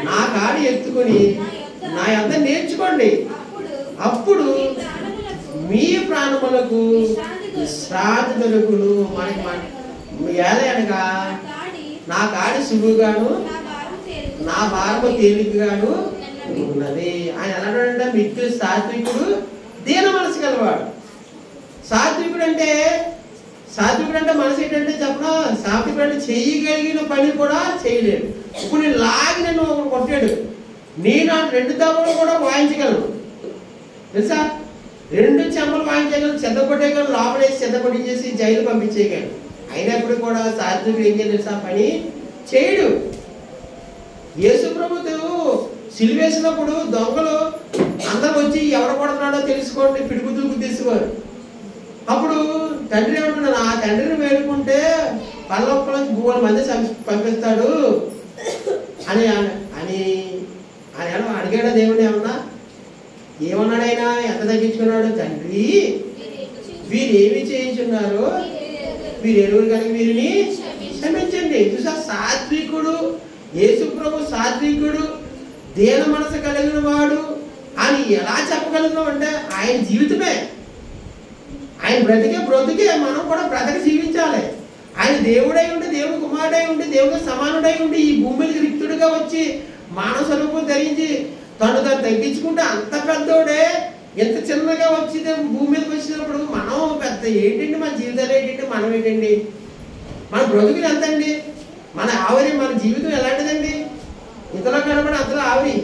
నా కాడి ఎత్తుకుని నా యొద్ద నేర్చుకోండి, అప్పుడు మీ ప్రాణములకు విశ్రాంతి దొరుకును. అనగా నా కాడి సులువుగాను నా భారము తేలికగాను ఉన్నది. ఆయన ఎలా మిత్రుడు సాత్వికుడు, దీన మనసు గలవాడు. సాత్వికుడు అంటే మనసు ఏంటంటే చెప్పనా, సాత్వికుడు అంటే చేయగలిగిన పని కూడా చేయలేడు. ఇప్పుడు నేను లాగి నన్ను ఒకడు కొట్టాడు, నేను 2 దెబ్బలు కూడా వాయించగలను తెలుసా? 2 చెంపలు వాయించగలను, చెద్దపట్టేయగలను, లోపలేసి చెద్దపట్టించేసి జైలు పంపించేయగలను. అయినప్పుడు కూడా సాత్వికుడు ఏం చేయాలి తెలుసా? పని చేయడు. యేసు ప్రభువు సిలువేసినప్పుడు దొంగలు అందరూ వచ్చి ఎవరు కొడుతున్నాడో తెలుసుకోండి పిడుగుతులు గుద్దేసేవారు. అప్పుడు తండ్రి ఏమంటున్నాడు, ఆ తండ్రిని వేడుకుంటే పల్లొక్కల నుంచి 3 మంది పంపిస్తాడు అని అని ఆయన అడిగాడు దేవుడు. ఏమన్నాడు ఆయన? ఎంత తగ్గించుకున్నాడు? తండ్రి వీరు ఏమి చేయించున్నారు, వీరు ఎరువురు కనుక వీరిని క్షమించండి. చూసా, సాత్వికుడు యేసు ప్రభు సాత్వికుడు, దీన మనసు కలిగిన వాడు అని ఎలా చెప్పగలుగుతాం అంటే ఆయన జీవితమే, ఆయన బ్రతికే మనం కూడా బ్రతక జీవించాలి. ఆయన దేవుడై ఉండి, దేవుడు కుమారుడై ఉండి, దేవుడు సమానుడై ఉండి ఈ భూమికి రిక్తుడిగా వచ్చి మానవ స్వరూపం ధరించి తను తగ్గించుకుంటే అంత పెద్దోడే ఎంత చిన్నగా వచ్చి భూమి మీదకి వచ్చినప్పుడు మనం పెద్ద ఏంటండి, మన జీవితాలు ఏంటండి, మనం ఏంటండి, మన బ్రతుకులు ఎంతండి, మన ఆవిరి, మన జీవితం ఎలాంటిదండి? ఇంతలో కనబడి అంతలో ఆవిరి,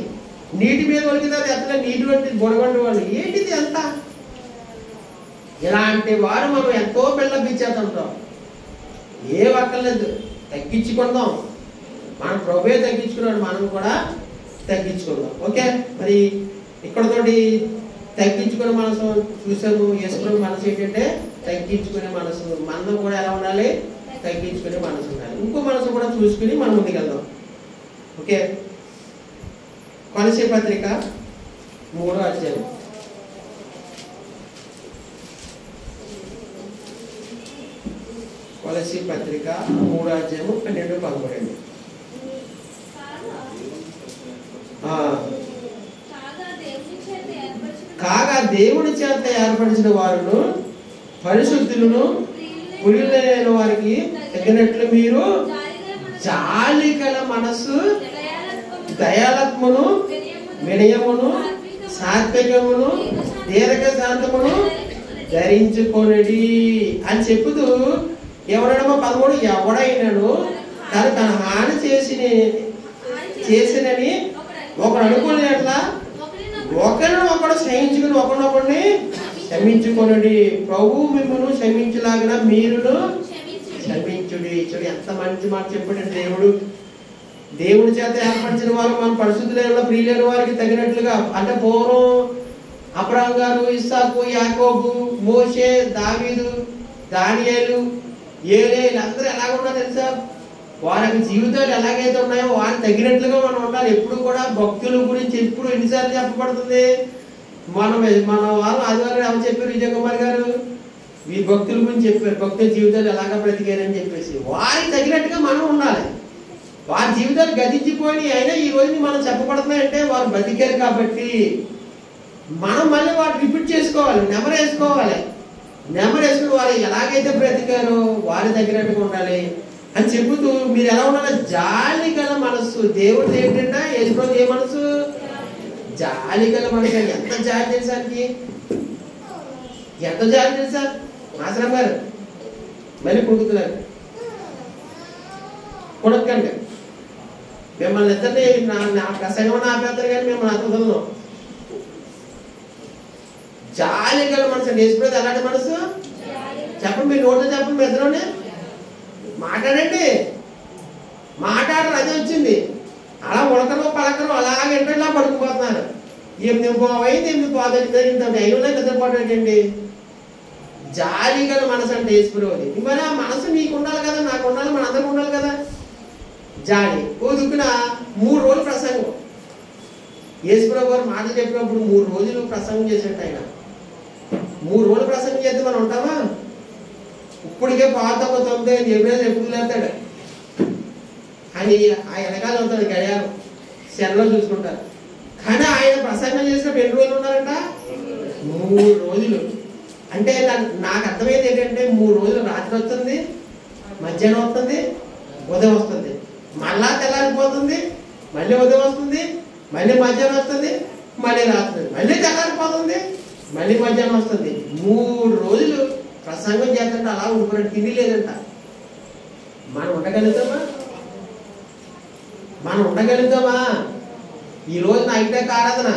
నీటి మీద ఒలికితే అది ఎంతలో నీటి వంటి బొడగొండి వాళ్ళు ఏంటిది ఎంత. ఇలాంటి వారు మనం ఎంతో పిల్ల పిచ్చేస్తుంటాం. ఏ అక్కర్లేదు, తగ్గించుకుందాం. మన ప్రభువే తగ్గించుకున్నాడు, మనం కూడా తగ్గించుకుందాం. ఓకే, మరి ఇక్కడతోటి తగ్గించుకునే మనసు చూసాము. యేసు మనసు ఏంటంటే తగ్గించుకునే మనసు. మనం కూడా ఎలా ఉండాలి? తగ్గించుకునే మనసు ఉండాలి. ఇంకో మనసు కూడా చూసుకుని మనం ముందుకెళ్దాం. ఓకే, కొలసీ పత్రిక 3వ అధ్యాయం. కొలసీ పత్రిక 3వ అధ్యాయము 12-13. కాగా దేవుని చేత ఏర్పరిచిన వారును పరిశుద్ధులను పురులైన వారికి తగినట్లు మీరు జాలి గల మనస్సు, దయాలత్మను, వినయమును, సాత్వికమును, దీర్ఘశాంతమును ధరించుకొనడి అని చెప్పుతూ ఎవరైనా 13 ఎవడైనాను తన హాని చేసినని ఒకడు అనుకునేట్లా ఒకరినొకడు క్షమించుకుని ఒకరినొకడిని క్షమించుకొనడి. ప్రభు మిమ్మల్ని క్షమించలాగిన మీరును క్షమించుడి. చూడు ఎంత మంచి మాట చెప్పాడు దేవుడు. దేవుడి చేత ఏర్పరిచిన వారు మన పరిశుద్ధులైన ప్రియులైన వారికి తగినట్లుగా, అంటే పూర్వం అబ్రహాము గారు, ఇస్సాకు, యాకోబు, మోషే, దావీదు, దానియేలు, ఏలే, వీళ్ళందరూ ఎలాగ ఉన్నారు తెలుసా? వారికి జీవితాలు ఎలాగైతే ఉన్నాయో వారికి తగినట్లుగా మనం ఉండాలి. ఎప్పుడు కూడా భక్తుల గురించి ఎప్పుడు ఎన్నిసార్లు చెప్పబడుతుంది? మన వాళ్ళు ఆదివారం ఎవరు చెప్పారు? విజయ్ కుమార్ గారు ఈ భక్తుల గురించి చెప్పారు, భక్తుల జీవితాలు ఎలాగ బ్రతికారని చెప్పేసి. వారికి తగినట్టుగా మనం ఉండాలి. వారి జీవితాలు గతించిపోయి అయినా ఈ రోజుని మనం చెప్పబడుతున్నాయంటే వారు బతికారు కాబట్టి మనం మళ్ళీ వాటిని రిపీట్ చేసుకోవాలి, నెమరేసుకోవాలి. నెమరేసుకుని వారు ఎలాగైతే బ్రతికారో వారి తగినట్టుగా ఉండాలి అని చెబుతూ, మీరు ఎలా ఉండాలి? జాలి గల మనస్సు. దేవుడు ఏంటంటే యేసుప్రభు ఏ మనసు? జాలి గల మనసు. ఎంత జాలి తెలుసానికి, ఎంత జాలి తెలుసా? ఆశ్రమ గారు మళ్ళీ పుడుతున్నారు కొడకండి. మిమ్మల్ని ఇద్దరిని నా ప్రసంగం ఆపేస్తారు కానీ మిమ్మల్ని అర్థం. జాలి గల మనసు అంటే యేసుప్రభు ఎలాంటి మనసు? చెప్పండి, మీరు నోటితో చెప్పండి, మీ ఇద్దరునే మాట్లాడండి. మాట్లాడరు, అదే వచ్చింది. అలా ఉడకరు పలకరు, అలాగే ఇంటర్లా పడుకుపోతున్నారు. 8 అయింది, 8 పోతుంది, అయినా నిద్రపోవటండి. జాలి గల మనసు అంటే యేసుప్రభుది. మరి ఆ మనసు నీకు ఉండాలి కదా, నాకు ఉండాలి, మన అందరికి ఉండాలి కదా. జాలి. ఓ దుక్కున 3 రోజులు ప్రసంగం. యేసుప్రభు గారు మాటలు చెప్పినప్పుడు 3 రోజులు ప్రసంగం చేసేట ఆయన. 3 రోజులు ప్రసంగం చేస్తే మనం ఉంటామా? ఇప్పటికే పాత 9 ఎప్పుడు లేస్తాడు అని ఆ వెనకాల ఉంటాడు గడియారం, సెల్లో చూసుకుంటారు. కానీ ఆయన ప్రసంగం చేసినప్పుడు ఎన్ని రోజులు ఉన్నారంట? 3 రోజులు. అంటే నాకు అర్థమైంది ఏంటంటే 3 రోజులు రాత్రి వస్తుంది, మధ్యాహ్నం వస్తుంది, ఉదయం వస్తుంది, మళ్ళా తెల్లారిపోతుంది, మళ్ళీ ఉదయం వస్తుంది, మళ్ళీ మధ్యాహ్నం వస్తుంది, మళ్ళీ రాత్రి, మళ్ళీ తెల్లారిపోతుంది, మళ్ళీ మధ్యాహ్నం వస్తుంది. 3 రోజులు ప్రసంగం చేస్తుంటే అలా ఉండిపోయినట్టు తిండి లేదంట. మనం ఉండగలుగుతామా? మనం ఉండగలుగుతామా? ఈరోజు నైట్ ఆరాధన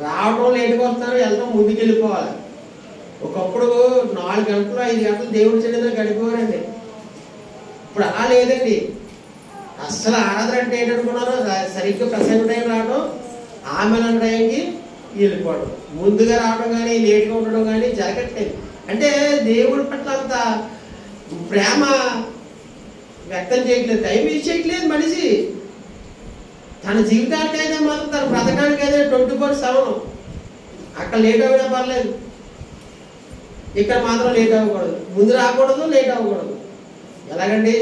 రావటం లేటుగా వస్తారు, వెళ్ళటం ముందుకు వెళ్ళిపోవాలి. ఒకప్పుడు 4 గంటలు 5 గంటలు దేవుడి సన్నిధిలో గడిపోయారండి. ఇప్పుడు అలా లేదండి. అస్సలు ఆరాధన అంటే ఏంటనుకున్నారు? సరిగ్గా ప్రసంగం టైం రావడం, ఆమెల టైంకి వెళ్ళిపోవడం, ముందుగా రావడం కానీ లేట్గా ఉండడం కానీ జరగట్లేదు. అంటే దేవుడి పట్ల అంత ప్రేమ వ్యక్తం చేయట్లేదు, టైం వేస్ట్ చేయట్లేదు మనిషి. తన జీవితానికైనా మాత్రం తన బ్రతకానికైనా 24/7. అక్కడ లేట్ అవ్వడా పర్లేదు, ఇక్కడ మాత్రం లేట్ అవ్వకూడదు, ముందు రాకూడదు, లేట్ అవ్వకూడదు. ఎలాగండి?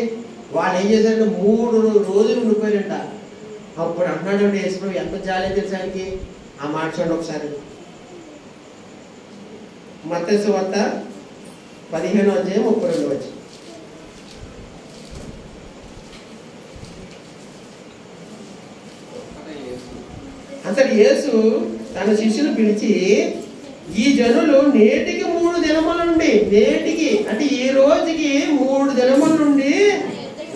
వాళ్ళు ఏం చేశారంటే 3 రోజులు ఉండిపోయారంట. అప్పుడు అంటున్నాడు యేసుప్రభు ఎంత జాలి తెలుసానికి. ఆ మాట చూడండి ఒకసారి. మత్తయి సువార్త 15:32. అంతటి యేసు తన శిష్యులు పిలిచి, ఈ జనులు నేటికి 3 దినముల నుండి, నేటికి అంటే ఈ రోజుకి 3 దినముల నుండి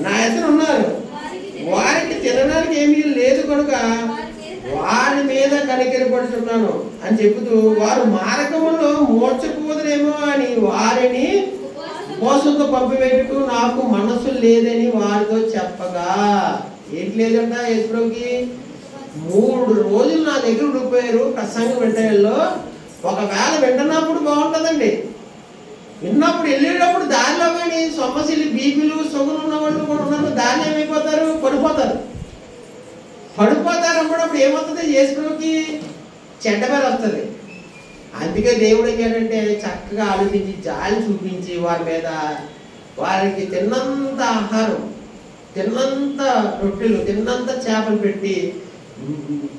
నా ఎదురు ఉన్నారు, వారికి తినడానికి ఏమీ లేదు కనుక వారి మీద కనికరపడుతున్నాను అని చెబుతూ, వారు మార్గములో మోర్చపోదురేమో అని వారిని ఉపవాసంతో పంపివేయటకు నాకు మనసు లేదని వారితో చెప్పగా. ఏంటి లేదంట యేసుప్రభుకి? 3 రోజులు నా దగ్గర ఉండిపోయారు ప్రసంగం వింటలో. ఒకవేళ వింటున్నప్పుడు బాగుంటుందండి, విన్నప్పుడు వెళ్ళేటప్పుడు దారిలో కానీ సొమ్మసిల్లి బీపీలు సొగులు ఉన్న వాళ్ళు కూడా ఉన్నప్పుడు దారిలో ఏమైపోతారు? పడిపోతారు. అప్పుడు ఏమవుతుంది? యేసుప్రభుకి చెడ్డ పేరు వస్తుంది. అందుకే దేవుడు ఏంటంటే చక్కగా ఆలోచించి జాలి చూపించి వారి మీద, వారికి తిన్నంత ఆహారం, తిన్నంత రొట్టెలు, తిన్నంత చేపలు పెట్టి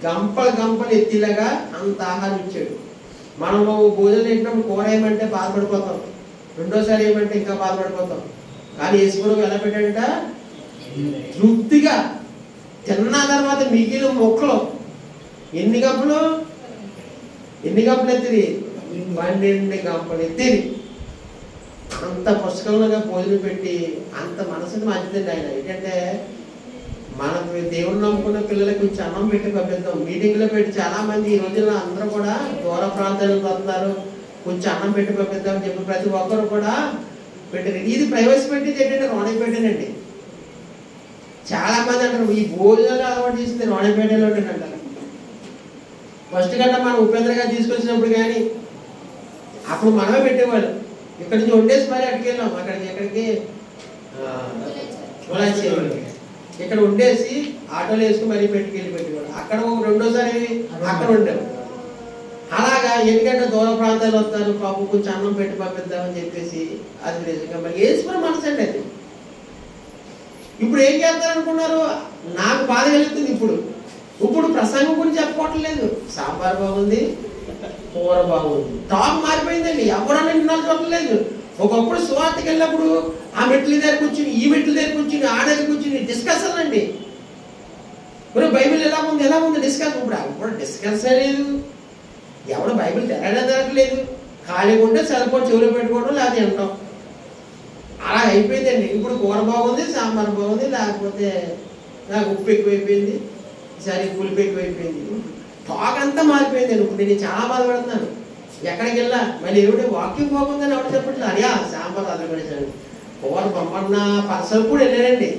గంపలు ఎత్తిలాగా అంత ఆహారం ఇచ్చాడు. మనము భోజనం తింటున్నప్పుడు కూర ఏమంటే బాధపడిపోతాం, రెండోసారి ఏమంటే ఇంకా బాధపడిపోతాం. కానీ యేసుప్రభు ఎలా పెట్టాడంట? తృప్తిగా తిన్న తర్వాత మిగిలిన మొక్కలు ఎన్ని గంపలు ఎత్తిరి? 12 గంపలు ఎత్తిరి. అంత పుష్కలంగా భోజనం పెట్టి అంత మనసుని మంచిదండి ఆయన. ఏంటంటే మనం దేవుడిని నమ్ముకున్న పిల్లలకి కొంచెం అన్నం పెట్టి పంపిద్దాం. మీటింగ్లో పెట్టి చాలా మంది ఈ రోజుల్లో అందరూ కూడా దూర ప్రాంతాలకు వస్తున్నారు, కొంచెం అన్నం పెట్టి పంపిద్దామని చెప్పి ప్రతి ఒక్కరు కూడా పెట్టారు. ఇది ప్రవేశపెట్టి ఏంటంటే రోణిపేటనండి. చాలా మంది అంటారు ఈ భోజనాలు అలవాటు చేసింది రోణిపేటలో అంటారు. ఫస్ట్ గంట మనం ఉపేంద్ర గారు తీసుకొచ్చినప్పుడు కానీ అప్పుడు మనమే పెట్టేవాళ్ళు. ఇక్కడ నుంచి వండేసి మరి అక్కడికి వెళ్ళాం, ఎక్కడికి ఇక్కడ ఉండేసి ఆటోలు వేసుకుని మరీ పెట్టేవాడు. అక్కడ రెండోసారి అక్కడ ఉండాం. అలాగ ఎందుకంటే దూర ప్రాంతాలు వస్తారు పాపం కొంచెం అన్నం పెట్టి పంపిద్దామని చెప్పేసి అది నిజంగా మరి వేసుకున్న మనసు అండి అది. ఇప్పుడు ఏం చేస్తారు అనుకున్నారు? నాకు బాధ కలుగుతుంది. ఇప్పుడు ప్రసంగం గురించి చెప్పుకోవట్లేదు. సాంబార్ బాగుంది, కూర బాగుంది, టాప్ మారిపోయిందండి. ఎవరన్నా నిన్నాళ్ళు చూడలేదు. ఒకప్పుడు సువార్తకి వెళ్ళినప్పుడు ఆ మెట్ల దగ్గర కూర్చుని, ఈ మెట్ల దగ్గర కూర్చుని, ఆ దగ్గర కూర్చుని డిస్కషన్ అండి. ఇప్పుడు బైబిల్ ఎలా ఉంది డిస్కషన్. ఇప్పుడు డిస్కషన్ లేదు. ఎవరు బైబిల్ తెరలేదు. ఖాళీగా ఉంటే సెల్ఫోన్ చెవులో పెట్టుకోవడం లేకపోతే వినటం అలా అయిపోయిందండి. ఇప్పుడు కూర బాగుంది, సాంబార్ బాగుంది, లేకపోతే నాకు ఉప్పు ఎక్కువైపోయింది, సరే పులుపు ఎక్కువైపోయింది. టాక్ అంతా మారిపోయిందండి. ఇప్పుడు నేను చాలా బాధపడుతున్నాను. ఎక్కడికి వెళ్ళా మళ్ళీ ఎవడే వాకింగ్ బాగుందని ఎవరు చెప్పట్లేదు. అడియా సాంబార్ అదరపడేసాడు. కూర బొమ్మన్న పసలపూడి వెళ్ళానండి.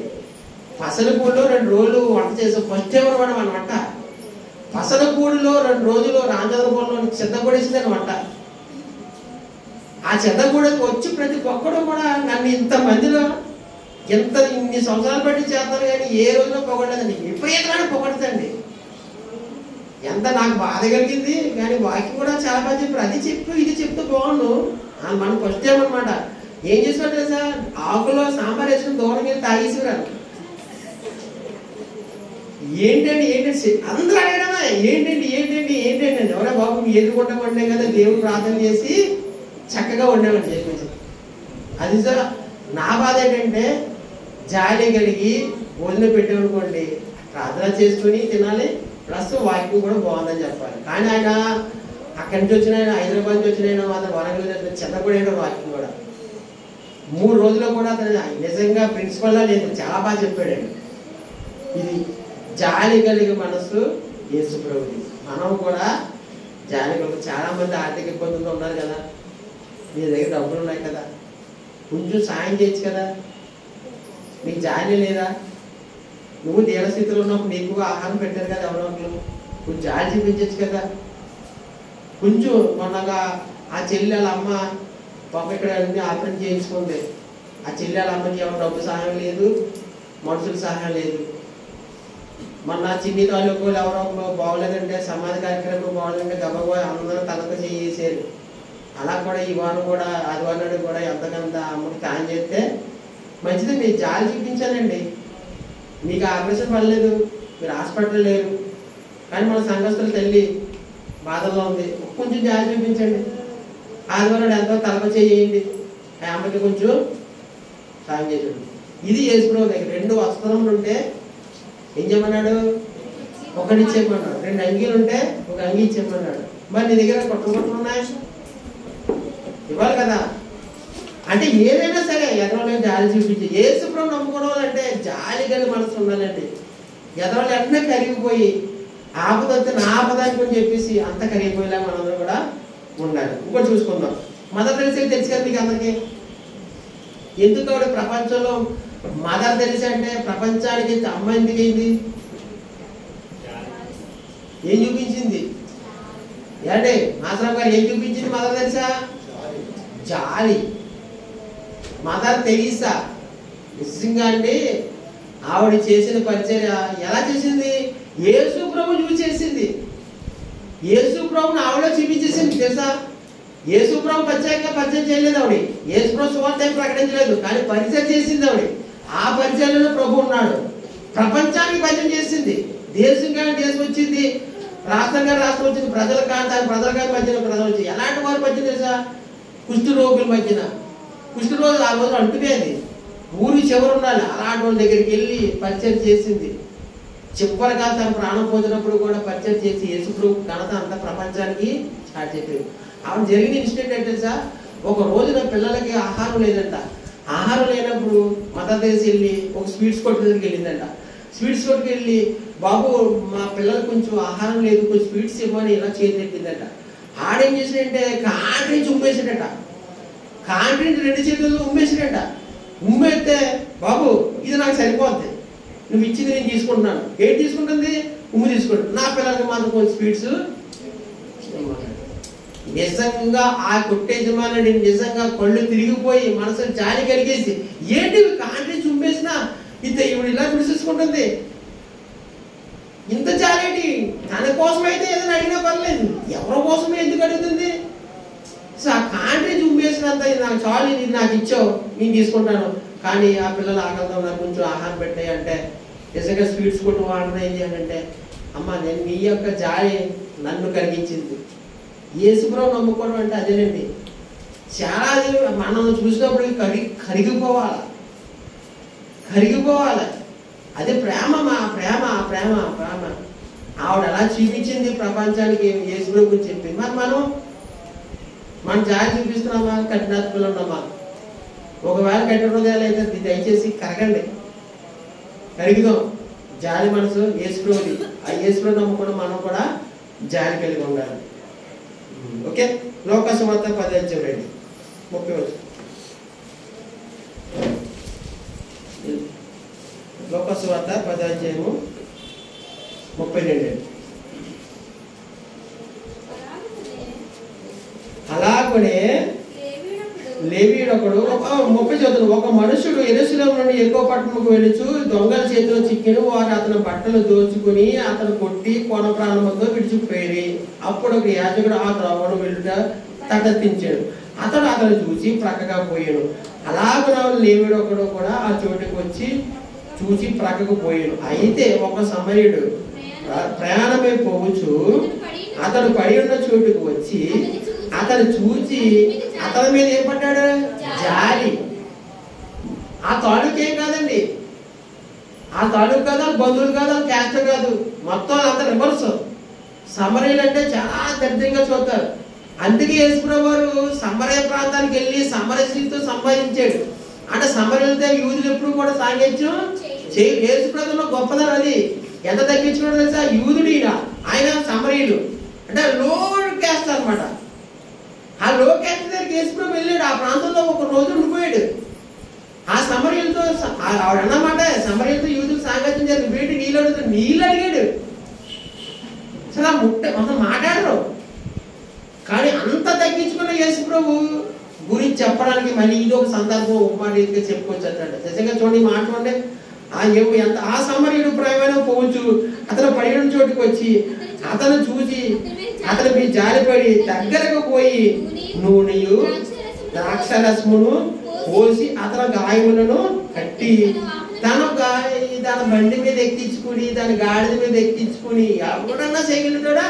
పసలపూడిలో 2 రోజులు వంట చేసాం. ఫస్ట్ ఎవరు మనం మన వంట. పసలపూడిలో 2 రోజులు రామచంద్రపురంలో చెద్దపడేసిందని వంట. ఆ చెద్దగూడకి వచ్చి ప్రతి ఒక్కడు కూడా నన్ను ఇంతమందిలో ఇన్ని సంవత్సరాలు బట్టి చేస్తాను కానీ ఏ రోజులో పొగడలేదండి. విపరీతమైన పొగడుతండి. ఎంత నాకు బాధ కలిగింది. కానీ వాకింగ్ కూడా చాలా బాగా చెప్పారు. అది చెప్తూ ఇది చెప్తూ బాగుండు. మనం ఫస్ట్ టైం అనమాట. ఏం చేసినట్టు సార్ ఆకులో సాంబార్ వేసుకుని దూరం వెళ్ళి తాగేసిరారు. ఏంటండి అందరూ అడగడమా ఏంటండి ఎవరా బాబు మీ ఎదుర్కొంటే వండాం కదా దేవుడు ప్రార్థన చేసి చక్కగా వండామని చెప్పేసి. అది సార్ నా బాధ ఏంటంటే జాలి కలిగి భోజనం పెట్టామనుకోండి ప్రార్థన చేసుకుని తినాలి, ప్లస్ వాకింగ్ కూడా బాగుందని చెప్పాలి. కానీ ఆయన అక్కడి నుంచి వచ్చిన ఆయన, హైదరాబాద్ నుంచి వచ్చిన ఆయన, మాత్రం వరంగల్ వచ్చిన చెన్నగూడ వాకింగ్ కూడా 3 రోజుల్లో కూడా అతను నిజంగా ప్రిన్సిపల్లా లేదు, చాలా బాగా చెప్పాడండి. ఇది జాలి కలిగే మనసు యేసు ప్రభుది. మనం కూడా జాలి కలిగి, చాలా మంది ఆర్థిక ఇబ్బందులు ఉన్నారు కదా, నీ దగ్గర డబ్బులు ఉన్నాయి కదా, కొంచెం సాయం చేయొచ్చు కదా. నీకు జాలి లేదా? నువ్వు దీనస్థితిలో ఉన్నప్పుడు నీకు ఆహారం పెట్టారు కదా ఎవరో ఒకరు, కొంచెం జాలి చూపించచ్చు కదా. కొంచెం మొన్నగా ఆ చెల్లెల అమ్మ పాప ఇక్కడ ఆపరేషన్ చేయించుకుంది. ఆ చెల్లెల అమ్మకి ఎవరు డబ్బు సహాయం లేదు, మనుషుల సహాయం లేదు. మొన్న చిన్ని తాలూకు ఎవరో ఒకరు బాగోలేదంటే, సమాధి కార్యక్రమం బాగోలేదంటే గబగబా అందరూ తనకు చేసేసారు. అలా కూడా ఈ వారం కూడా ఆదివారం కూడా ఎంతకంత అమ్మకి సాయం చేస్తే మంచిది. మీరు జాలి చూపించాలండి. మీకు ఆపరేషన్ పడలేదు, మీరు హాస్పిటల్ లేరు, కానీ మన సంఘస్థుల తల్లి బాధల్లో ఉంది, కొంచెం జాలి చూపించండి. ఆదివారం ఎంతో తలప చేయండి, ఆ అమ్మకి కొంచెం సాయం చేయండి. ఇది యేసుప్రభు దగ్గర 2 వస్త్రములు ఉంటే ఏం చేయమన్నాడు? ఒకటి ఇచ్చేయమన్నాడు. 2 అంగీలు ఉంటే 1 అంగీ ఇచ్చేయమన్నాడు. మరి నీ దగ్గర కొట్టలు ఉన్నాయి, ఇవ్వాలి కదా. అంటే ఏదైనా సరే ఎదరోళ్ళకి జాలి చూపించి యేసుప్రభు నమ్ముకోవడం అంటే జాలి కలిగి మనసు ఉండాలండి. ఎదరోళ్ళు వెంటనే కరిగిపోయి ఆపదొస్తే నా ఆపదానికి అని చెప్పేసి అంత కరిగిపోయేలా మనందరూ కూడా ఉండాలి. ఇంకోటి చూసుకుందాం. మదర్ తెరిసా తెలుసు కదా మీకు అందరికీ. ఎందుకు ఆవిడ ప్రపంచంలో మదర్ తెరిసా అంటే ప్రపంచానికి అమ్మ ఎందుకు అయింది? ఏం చూపించింది? ఏంటే మాసరావు గారు ఏం చూపించింది మదర్ తెరిసా? జాలి. మదర్ తెరీసా నిజంగా అండి ఆవిడ చేసిన పరిచర్య ఎలా చేసింది? యేసు ప్రభు చూసి చేసింది. యేసు ప్రభుని ఆవిడ చూపించేసింది తెలుసా. యేసు ప్రభు ప్రత్యేకంగా పరిచయం చేయలేదు ఆవిడ. యేసు ప్రభు సువార్త ప్రకటించలేదు, కానీ పరిచయం చేసింది ఆవిడ. ఆ పరిచయంలో ప్రభు ఉన్నాడు. ప్రపంచానికి పరిచయం చేసింది. దేశం కానీ దేశం వచ్చింది, రాష్ట్రం కానీ రాష్ట్రం వచ్చింది, ప్రజల కానీ మధ్యన ప్రజలు వచ్చింది. ఎలాంటి వారి మధ్య తెలుసా? కుష్ఠ రోగుల మధ్యన. కుష్ఠ రోజు ఆ రోజు అంటుపోయింది, ఊరి చివరు ఉండాలి, అలాంటి వాళ్ళ దగ్గరికి వెళ్ళి పరిచయం చేసింది. చివరిగా తన ప్రాణం పోతున్నప్పుడు కూడా పరిచయం చేసి యేసుప్రభు ఘనత అంతా ప్రపంచానికి స్టార్ట్ చెప్పింది. ఆవిడ జరిగిన ఇన్సిడెంట్ అంటే సార్, ఒక రోజున పిల్లలకి ఆహారం లేదంట. ఆహారం లేనప్పుడు మదర్ తెరిసా వెళ్ళి ఒక స్వీట్స్ కొట్టు దగ్గరికి వెళ్ళిందంట. స్వీట్స్ కొట్టుకు వెళ్ళి, బాబు మా పిల్లలకు కొంచెం ఆహారం లేదు, కొంచెం స్వీట్స్ ఇవ్వని ఇలా చేతి పెట్టిందంట. ఆడేం చేసినంటే కాంట్రీ నుంచి ఉమ్మేసాడట. కాంట్రీ 2 చేతుల్లో ఉమ్మేసాడట. ఉమ్మేస్తే, బాబు ఇది నాకు సరిపోద్ది, నువ్వు ఇచ్చింది నేను తీసుకుంటున్నాను. ఏం తీసుకుంటుంది? ఉమ్ము తీసుకుంటాను, నా పిల్లలకి మాత్రం కొంచెం స్వీట్స్. నిజంగా ఆ కొట్టేజమాని నిజంగా కళ్ళు తిరిగిపోయి మనసు జాలి కలిగేసి, ఏంటి కాంట్రీ చుంపేసినా ఇంత ఇవిడ ఇలా విడిసేసుకుంటుంది. ఇంత జాలేంటి? తన కోసం అయితే ఏదైనా అడిగినా పర్లేదు, ఎవరి కోసమే ఎందుకు అడుగుతుంది? సో ఆ కాంట్రీ చూపేసినంత నాకు చాలు, ఇది నాకు ఇచ్చావు, నేను తీసుకుంటాను. కానీ ఆ పిల్లలు ఆకలితో నాకు కొంచెం ఆహారం పెట్టాయి అంటే, నిజంగా స్వీట్స్ కొట్టు వాడిన ఏం చేయాలంటే, అమ్మ నేను నీ యొక్క జాలి నన్ను కలిగించింది. యేసుప్రభువు నమ్ముకోవడం అంటే అదేనండి. చాలా మనం చూసినప్పుడు కరిగిపోవాలి. అదే ప్రేమ. మా ప్రేమ ప్రేమ ప్రేమ ఆవిడ ఎలా చూపించింది ప్రపంచానికి యేసుప్రభు గురించి చెప్పింది. మరి మనం జాలి చూపిస్తున్నామా? కఠినాత్మలు ఉన్నామా? ఒకవేళ కఠిన హృదయాలు అయితే దయచేసి కరిగిదాం. జాలి మనసు యేసుప్రభుది. ఆ యేసుప్రభు నమ్ముకోవడం మనం కూడా జాలి కలిగి ఉండాలి. ఓకే, లోకాసు వార్త 10:30. లోకాసు వార్త 10:32. అలాగనే లేవీయుడొకడు 30 చదువు. ఒక మనుషుడు యెరూషలేము నుండి యెరికో పట్టణముకు వెళ్ళుచు దొంగల చేతిలో చిక్కిన వారు అతని బట్టలు దోచుకుని అతను కొట్టి కొన ప్రాణంతో విడిచిపోయి. అప్పుడు ఒక యాజకుడు ఆ త్రోవను వెళ్ళుట తటస్థించాడు. అతను చూసి ప్రక్కగా పోయాడు. అలాగే లేవీయుడొకడు కూడా ఆ చోటుకు వచ్చి చూసి ప్రక్కకు పోయాడు. అయితే ఒక సమరయుడు ప్రయాణమై పోవచ్చు అతడు పడి ఉన్న చోటుకు వచ్చి అతను చూచి అతని మీద ఏం పడ్డాడు? జాలి. ఆ తాలూకు ఏం కాదండి, ఆ తాలూకు కాదు, బంధువులు కాదు, క్యాస్ట్ కాదు, మొత్తం అంత రివర్స్. సమరయులు అంటే చాలా దరిద్రంగా చూస్తారు. అందుకే యేసుప్రభువు వారు సమరయ ప్రాంతానికి వెళ్ళి సమరయ స్త్రీతో సంపాదించాడు. అంటే సమరయులతో యూదులు ఎప్పుడు కూడా సాంగత్యం చేయరు. యేసుప్రభువులో గొప్పదనం అది. ఎంత తగ్గించుకోవడం తెలుసా? యూదుడు ఆయన సమరయులు అంటే లో క్యాస్ట్ అనమాట. ఆ లో క్యాస్ట్ దగ్గరికి యేసుప్రభువు వెళ్ళాడు. ఆ ప్రాంతంలో ఒక రోజు ఉండిపోయాడు. ఆ సమరయులతో ఆవిడ అన్నమాట, సమరయులతో యూదులు సాంగత్యం జరిగి వీటి నీళ్ళు అడిగాడు. అసలు మాట్లాడరు. కానీ అంత తగ్గించుకున్న యేసుప్రభు గురించి చెప్పడానికి మళ్ళీ ఇది ఒక సందర్భం ఉపమానీతిగా చెప్పుకోవచ్చు అంటాడు. నిజంగా చూడండి, మాట్లాడే ఎంత ఆ సమరయుడు ప్రయాణం పోవచ్చు అతను పడిన చోటుకు వచ్చి అతను చూసి అతను మీ జారిపడి దగ్గరకు పోయి నూనెయు ద్రాక్షరసమును పోసి అతని గాయములను కట్టి తన బండి మీద ఎక్కించుకుని దాని గాడిద మీద ఎక్కించుకుని ఎవడన్నా చేయగలుగుతాడా?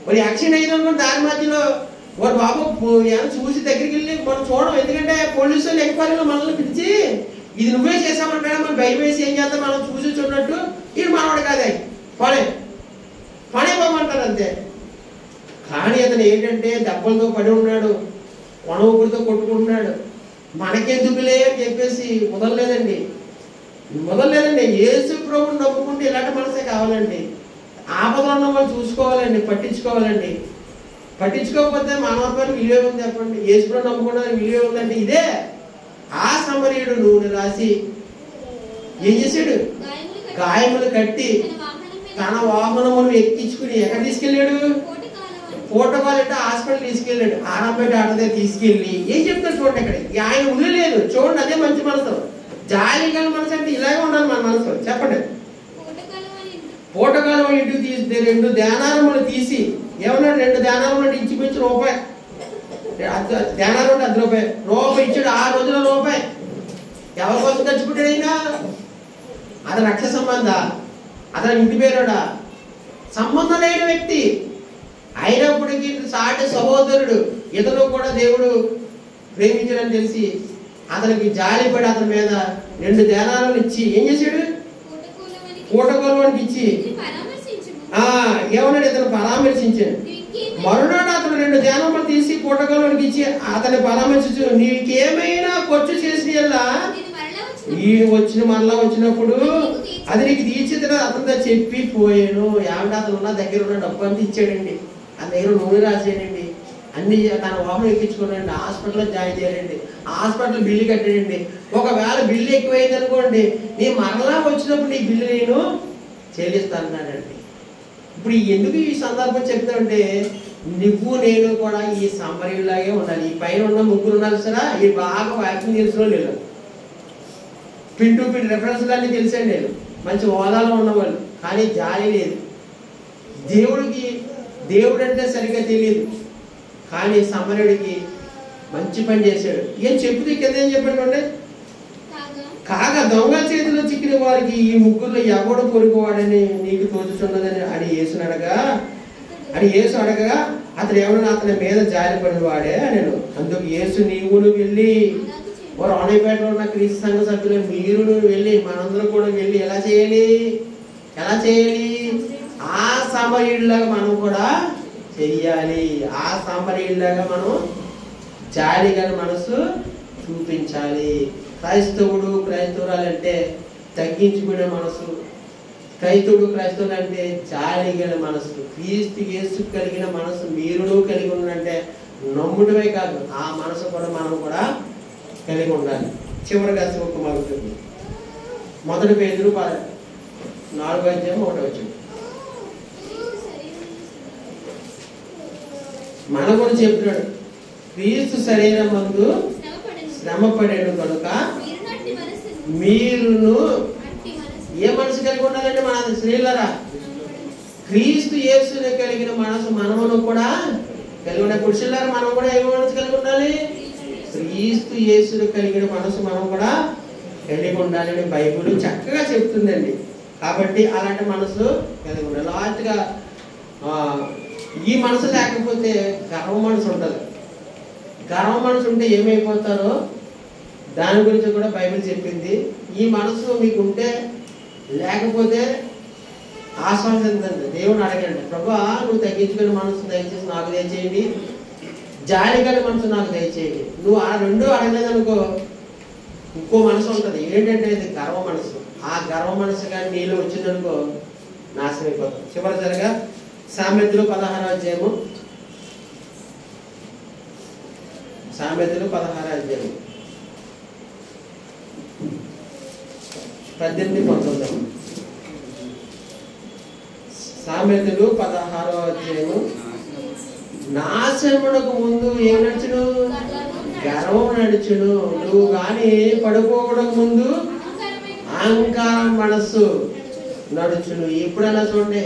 మరి యాక్సిడెంట్ అయిన దాని మధ్యలో వాడు బాబు చూసి దగ్గరికి వెళ్ళి మనం చూడడం. ఎందుకంటే పోలీసు వాళ్ళు ఎంక్వైరీలో మనల్ని పిలిచి ఇది నువ్వే చేసామంటాడా, మనం భయం వేసి ఏం చేద్దాం, మనం చూసి చూడట్టు ఇది మనవాడు కాదే పడేపోమంటారు అంతే. కానీ అతను ఏంటంటే దెబ్బలతో పడి ఉన్నాడు, కొన ఊపిరితో కొట్టుకుంటున్నాడు. మనకెందుకులే అని చెప్పేసి వదలలేదండి. యేసు ప్రభువుని నమ్ముకుంటే ఇలాంటి మనసే కావాలండి. ఆపదలు ఉన్న వాళ్ళు చూసుకోవాలండి, పట్టించుకోవాలండి. పట్టించుకోకపోతే మానవత్వానికి విలువ ఉంది చెప్పండి. యేసు ప్రభువుని నమ్ముకోవడానికి విలువ ఉందంటే ఇదే. ఆ సమరయుడు నూనె రాసి ఏం చేశాడు? గాయములు కట్టి తన వాహనమును ఎక్కించుకుని ఎక్కడ తీసుకెళ్ళాడు? పోటకాలంటే హాస్పిటల్ తీసుకెళ్ళాడు. ఆరంభేట ఆటదే తీసుకెళ్ళి ఏం చెప్తాడు చూడండి. అక్కడ ఆయన ఉండలేదు. చూడండి, అదే మంచి మనసు. జాలి గల మనసు అంటే ఇలాగే ఉండాలి మన మనసు. చెప్పండి. పోటకాలం ఇంటికి తీసి 2 ధ్యానారములు తీసి ఏమన్నాడు? 2 ధ్యానారములు అంటే ఇంచుమించు రూపాయి. ధ్యానాలు అంటే ₹10 ఇచ్చాడు. ఆ రోజుల రూపాయి ఎవరి కోసం ఖర్చు పెట్టాడు? అయినా అతను రక్ష సంబంధ, అతను ఇంటి పేరుడా, సంబంధం లేని వ్యక్తి అయినప్పటికీ సాటి సహోదరుడు, ఇతను కూడా దేవుడు ప్రేమించాడని తెలిసి అతనికి జాలిపడి అతని మీద 2 ధ్యానాలను ఇచ్చి ఏం చేశాడు? పూటకోలవానికి ఇచ్చి ఏమన్నాడు? ఇతను పరామర్శించాడు. మరునాడు అతను 2 ధ్యానములు తీసి పూటకోలవానికి ఇచ్చి అతన్ని పరామర్శించు, నీకేమైనా ఖర్చు చేసి మరలా వచ్చినప్పుడు అది నీకు తీర్చితే అతనితో చెప్పి పోయాను. ఏమంటే అతను ఉన్న దగ్గర ఉన్న డబ్బు అంతా ఇచ్చాడండి. ఆ దగ్గర నూనె రాసేయండి, అన్ని తన వాహనం ఎక్కించుకోనండి, హాస్పిటల్లో జాయిన్ చేయాలండి, హాస్పిటల్ బిల్లు కట్టాడండి. ఒకవేళ బిల్లు ఎక్కువైంది అనుకోండి, నీ మరలా వచ్చినప్పుడు నీ బిల్లు నేను చెల్లిస్తానండి. ఇప్పుడు ఎందుకు ఈ సందర్భం చెప్తానంటే, నువ్వు నేను కూడా ఈ సమరయులాగే ఉండాలి. ఈ పైన ఉన్న ముగ్గురు ఉన్నారు సరే, ఈ బాగా వాక్యం తెలిసిన లేదు, పిన్ టు పిన్ రెఫరెన్స్లు అన్నీ తెలిసండి, మంచి హోదాలో ఉన్నవాళ్ళు. కానీ జాలి లేదు. దేవుడికి దేవుడు అంటే సరిగ్గా తెలియదు, కానీ సమరుడికి మంచి పని చేశాడు. ఏం చెప్తే కింద ఏం చెప్పాడు అంటే, కాగా దొంగ చేతిలో చిక్కిన వారికి ఈ ముగ్గురులో ఎవడు పొరుగువాడని నీకు తోచుచున్నదని అని యేసు అడగగా అతడు ఏమన్నా అతని మీద జారిపడిన వాడే నేను. అందుకు యేసు నీవును వెళ్ళి వారు ఆనపేటలో ఉన్న క్రీస్తు సంఘ సభ్యులు మీరును వెళ్ళి మనందరం కూడా వెళ్ళి ఎలా చేయాలి ఆ సమరీయుడిలాగా మనం కూడా చెయ్యాలి. ఆ సమరీయుడిలాగా మనం జాలి గల మనసు చూపించాలి. క్రైస్తవురాలు అంటే తగ్గించుకునే మనసు, క్రైస్తవులు అంటే జాలి గల మనసు, క్రీస్తు యేసు కలిగిన మనసు మీరును కలిగి ఉండంటే నమ్ముటమే కాదు ఆ మనసు కూడా మనం కూడా కలిగి ఉండాలి. చివరిగా ఒక మగుతుంది 1 పేతురు 4:1 మన కూడా చెప్తున్నాడు, క్రీస్తు శరీరం మందు శ్రమపడేడు కనుక మీరును ఏ మనసు కలిగి ఉండాలంటే మన స్త్రీలరా క్రీస్తు యేసుని కలిగిన మనసు మనమును కూడా కలిగి ఉండాలి. పురుషులారా మనం కూడా ఏ మనసు కలిగి ఉండాలి? క్రీస్తు యేసుని కలిగిన మనసు మనం కూడా కలిగి ఉండాలని బైబిల్ చక్కగా చెప్తుందండి. కాబట్టి అలాంటి మనసు కలిగి ఉండాలి. లాస్ట్గా ఈ మనసు లేకపోతే గర్వ మనసు ఉంటుంది. గర్వ మనసు ఉంటే ఏమైపోతారో దాని గురించి కూడా బైబిల్ చెప్పింది. ఈ మనసు మీకు ఉంటే లేకపోతే ఆశ్వాసించండి, దేవుని అడగండి, ప్రభువా నువ్వు తగ్గించుకునే మనసు దయచేసి నాకు దయచేయండి, జాలి గల మనసు నాకు దయచేయండి. నువ్వు ఆ రెండు అడగలేదనుకో ఇంకో మనసు ఉంటుంది, ఏంటంటే ఇది గర్వ మనసు. ఆ గర్వ మనసు కానీ నీళ్ళు వచ్చిందనుకో నాశనం అయిపోతాం. చివరిసరిగా సామెతలు 16వ అధ్యాయము 18-19. సామెతలు 16వ అధ్యాయము. నాశనమునకు ముందు ఏం నడుచును? గర్వం నడుచును. నువ్వు కానీ పడిపోవడం ముందు అహంకారం మనస్సు నడుచును. ఎప్పుడైనా చూడండి,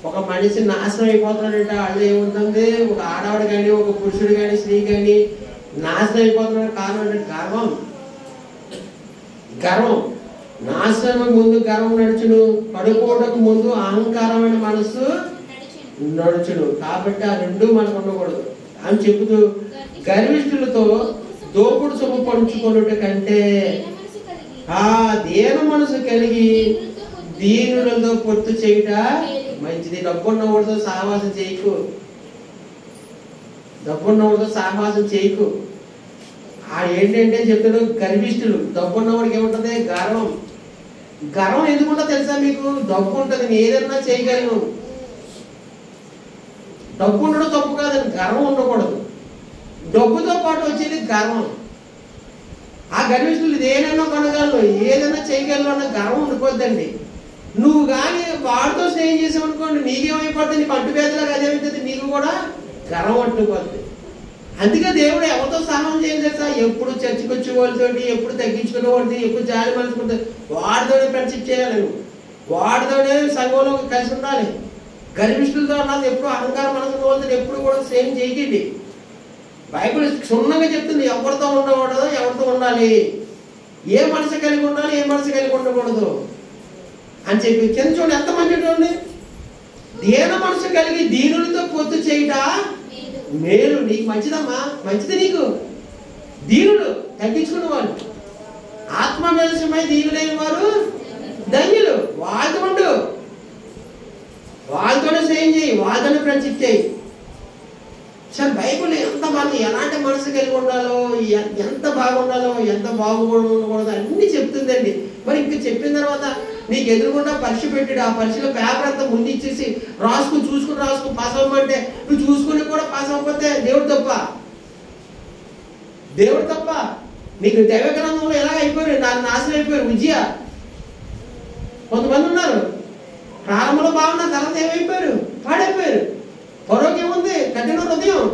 ఒక మనిషి నాశనం అయిపోతున్నాడంటే వాళ్ళు ఏముంటుంది, ఒక ఆడవాడు కానీ ఒక పురుషుడు కానీ స్త్రీ కానీ నాశనం అయిపోతున్నాడు కారణం అంటే గర్వం. నాశనం ముందు గర్వం నడుచును, పడిపోవడానికి ముందు అహంకారమైన మనస్సు నడుచును. కాబట్టి ఆ రెండు మనకు ఉండకూడదు అని చెబుతూ, గర్విష్ఠులతో దోపుడు సొమ్ము పంచుకొనుట కంటే దేన మనసు కలిగి దీనులతో పొత్తు చేయుట మంచిది. డబ్బున్నవాడితో సహవాసం చేయకు. ఆ ఏంటంటే చెప్తాడు, గర్విష్ఠులు. డబ్బున్నవాడికి ఏముంటుంది? గర్వం ఎందుకుంటో తెలుసా మీకు? డబ్బు ఉంటుంది, నేను ఏదన్నా చేయగలను. డబ్బు ఉండడం తప్పు కాదని, గర్వం ఉండకూడదు. డబ్బుతో పాటు వచ్చేది గర్వం. ఆ గర్విష్ఠులు ఏదైనా కొనగలను, ఏదైనా చేయగలను అన్న గర్వం ఉండిపోద్దండి. నువ్వు కానీ వాడితో స్నేహం చేసావు అనుకోండి, నీకేమైపోతుంది? నీకు అంటువేదలాగా అదేమవుతుంది, నీకు కూడా గర్వం అంటుపోతుంది. అందుకే దేవుడు ఎవరితో సహాయం చేయాలి తెలుసా? ఎప్పుడు చర్చకు వచ్చే వాళ్ళతో, ఎప్పుడు తగ్గించుకునే వాళ్ళతో, ఎప్పుడు జాలి మనసుకుంటే వాడితోనే ఫ్రెండ్షిప్ చేయాలి. నువ్వు వాడితోనే సంఘంలో కలిసి ఉండాలి. గర్విష్ఠులతో ఉన్నది ఎప్పుడు అహంకార మనసుకున్న వాళ్ళతో ఎప్పుడు కూడా స్నేహం చేయకండి. బైబిల్ క్షుణ్ణంగా చెప్తుంది ఎవరితో ఉండకూడదు, ఎవరితో ఉండాలి, ఏ మనసు కలిగి ఉండాలి, ఏ మనసు కలిగి ఉండకూడదు అని చెప్పి. కింద చూడండి ఎంత మంచిది. దీన మనసు కలిగి దీనులతో పొత్తు చేయుట మేలు. నీకు మంచిదమ్మా, మంచిది నీకు. దీనులు తగ్గించుకున్న వాళ్ళు, ఆత్మవిషయమై దీనులైన వారు ధన్యులు. వాళ్ళతో ఉండు, వాళ్ళతోనే స్నేహం చేయి, వాళ్ళతోనే ఫ్రెండ్షిప్ చేయి. సార్ బైబిల్ ఎంత మనం ఎలాంటి మనసు కలిగి ఉండాలో, ఎంత బాగుండాలో, ఎంత బాగుండకూడదు అన్ని చెప్తుందండి. మరి ఇంకా చెప్పిన తర్వాత నీకు ఎదురుకుండా పరీక్ష పెట్టాడు, ఆ పరీక్షలో పేపర్ అంతా ముందు ఇచ్చేసి చూసుకుని పాస్ అవ్వమంటే నువ్వు చూసుకుని కూడా పాస్ అవ్వకపోతే దేవుడు తప్ప. నీకు దైవ గ్రంథంలో ఎలాగ అయిపోయారు, నాశనం అయిపోయారు. విజయ కొంతమంది ఉన్నారు, ప్రారంభంలో బాగున్నారు, తర్వాత ఏమైపోయారు? పాడైపోయారు. పొరకి ఏముంది? కఠిన హృదయం.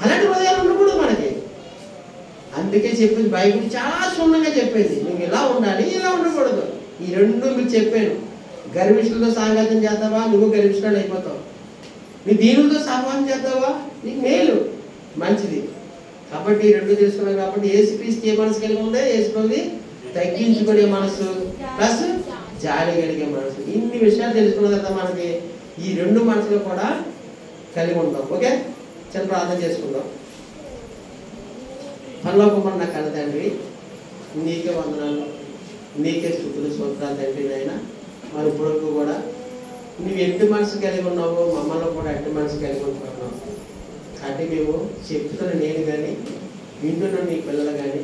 అలాంటి హృదయాలు ఉండకూడదు మనకి. అందుకే చెప్పింది బైబిల్ చాలా క్షుణ్ణంగా చెప్పేది, నువ్వు ఇలా ఉండాలి, ఇలా ఉండకూడదు. ఈ రెండు మీకు చెప్పాను. గర్విష్ఠులతో సాంగత్యం చేద్దావా, నువ్వు గర్విష్ఠుడు అయిపోతావు. నీ దీనులతో సహవాసం చేద్దావా, నీకు మేలు, మంచిది. కాబట్టి ఈ రెండు తెలుసుకున్నాం. కాబట్టి యేసుక్రీస్తు ఏ మనసు కలిగి ఉందే, యేసుక్రీస్తు తగ్గించుకునే మనసు ప్లస్ జాలి కలిగే మనసు. ఇన్ని విషయాలు తెలుసుకున్న తర్వాత మనకి ఈ రెండు మనసులు కూడా కలిగి ఉంటాం. ఓకే, చిన్న ప్రార్థన చేసుకుందాం. పరలోకమన్న కన్న తండ్రి, నీకే వందనాలు, నీకే స్తుతులు, స్తోత్రాలు తండ్రి. నాయన మరి ఇప్పుడు కూడా నువ్వు ఎట్టి మనసు కలిగి ఉన్నావో మమ్మల్ని కూడా ఎట్టి మనసు కలిగి ఉంటున్నావు. కాబట్టి మేము చెప్తున్న నేను కానీ వింటున్న నీ పిల్లలు కానీ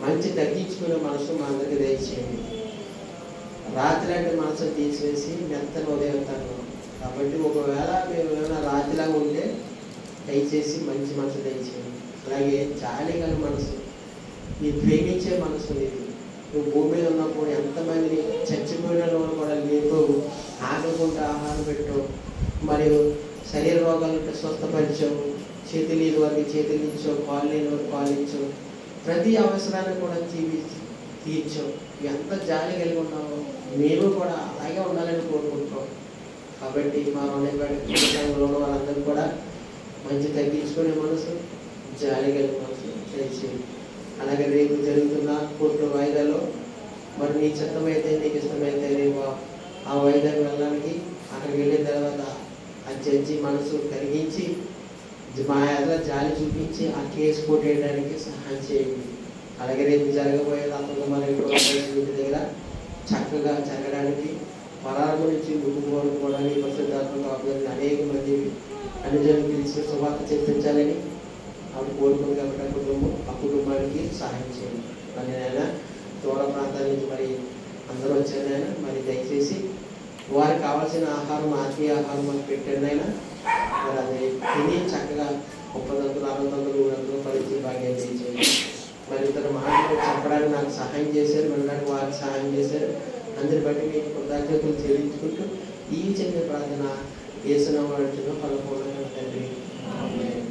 మంచి తగ్గించుకునే మనసు మా అందరికీ దయచేయండి. రాత్రి అంటే మనసు తీసివేసి మెత్తని ఉదయవుతాను. కాబట్టి ఒకవేళ మేము ఏమైనా రాత్రిలాగా ఉంటే దయచేసి మంచి మనసు దయచేయండి. అలాగే జాలి గల మనసు, నీ ప్రేమించే మనసు నీది. నువ్వు భూమి మీద ఉన్నప్పుడు ఎంతమందిని చచ్చిపోయిన వాళ్ళు కూడా నీతో ఆగకుండా ఆహారం పెట్టావు, మరియు శరీర రోగాలను స్వస్థపరిచావు, చేతులు లేని వారికి చేతులు ఇచ్చావు, కాళ్ళు లేని వారికి కాళ్ళు ఇచ్చావు, ప్రతి అవసరాన్ని కూడా తీర్చావు. ఎంత జాలి కలిగి ఉన్నావో మేము కూడా అలాగే ఉండాలని కోరుకుంటున్నాం. కాబట్టి మా రుణంలో ఉన్న వాళ్ళందరూ కూడా మంచి తగ్గించుకునే మనసు, జాలి కలిగే మనసు దయచేయండి. అలాగే రేపు జరుగుతున్న కోర్టు వాయిదాలో మరి నీ చిత్తమైతే, నీకు ఇష్టమైతే రేపు ఆ వాయిదాకి వెళ్ళడానికి అక్కడికి వెళ్ళిన తర్వాత ఆ జడ్జి మనసు కలిగించి మా ఎదురు జాలి చూపించి ఆ కేసు కొట్టేయడానికి సహాయం చేయండి. అలాగే రేపు జరగబోయే రాత్రి ఇంటి దగ్గర చక్కగా జరగడానికి, పరాల గురించి ముందుకోవడానికి పరిశుద్ధాత్మక అనేక మంది అనుజనులు పిలిచి శుభార్త చెప్పించాలని ఆవిడ కోరుకుంది. కాబట్టి ఆ కుటుంబానికి సహాయం చేయండి. మరి నాయన దూర ప్రాంతాల నుంచి మరి అందరూ వచ్చారు నాయన, మరి దయచేసి వారికి కావాల్సిన ఆహారం, ఆత్మీయ ఆహారం మాకు పెట్టండి అయినా. మరి అది తిని చక్కగా 30 40 300 పరిస్థితి బాగా చేయండి. మరి ఇతర మాటలు చెప్పడానికి నాకు సహాయం చేశారు, వినడానికి వారికి సహాయం చేశారు. అందరి బట్టి మీకు కృతజ్ఞతలు చెల్లించుకుంటూ ఈ చిన్న ప్రార్థన యేసునామములో ఫలపూర్ణంగా తండ్రి. ఆమేన్.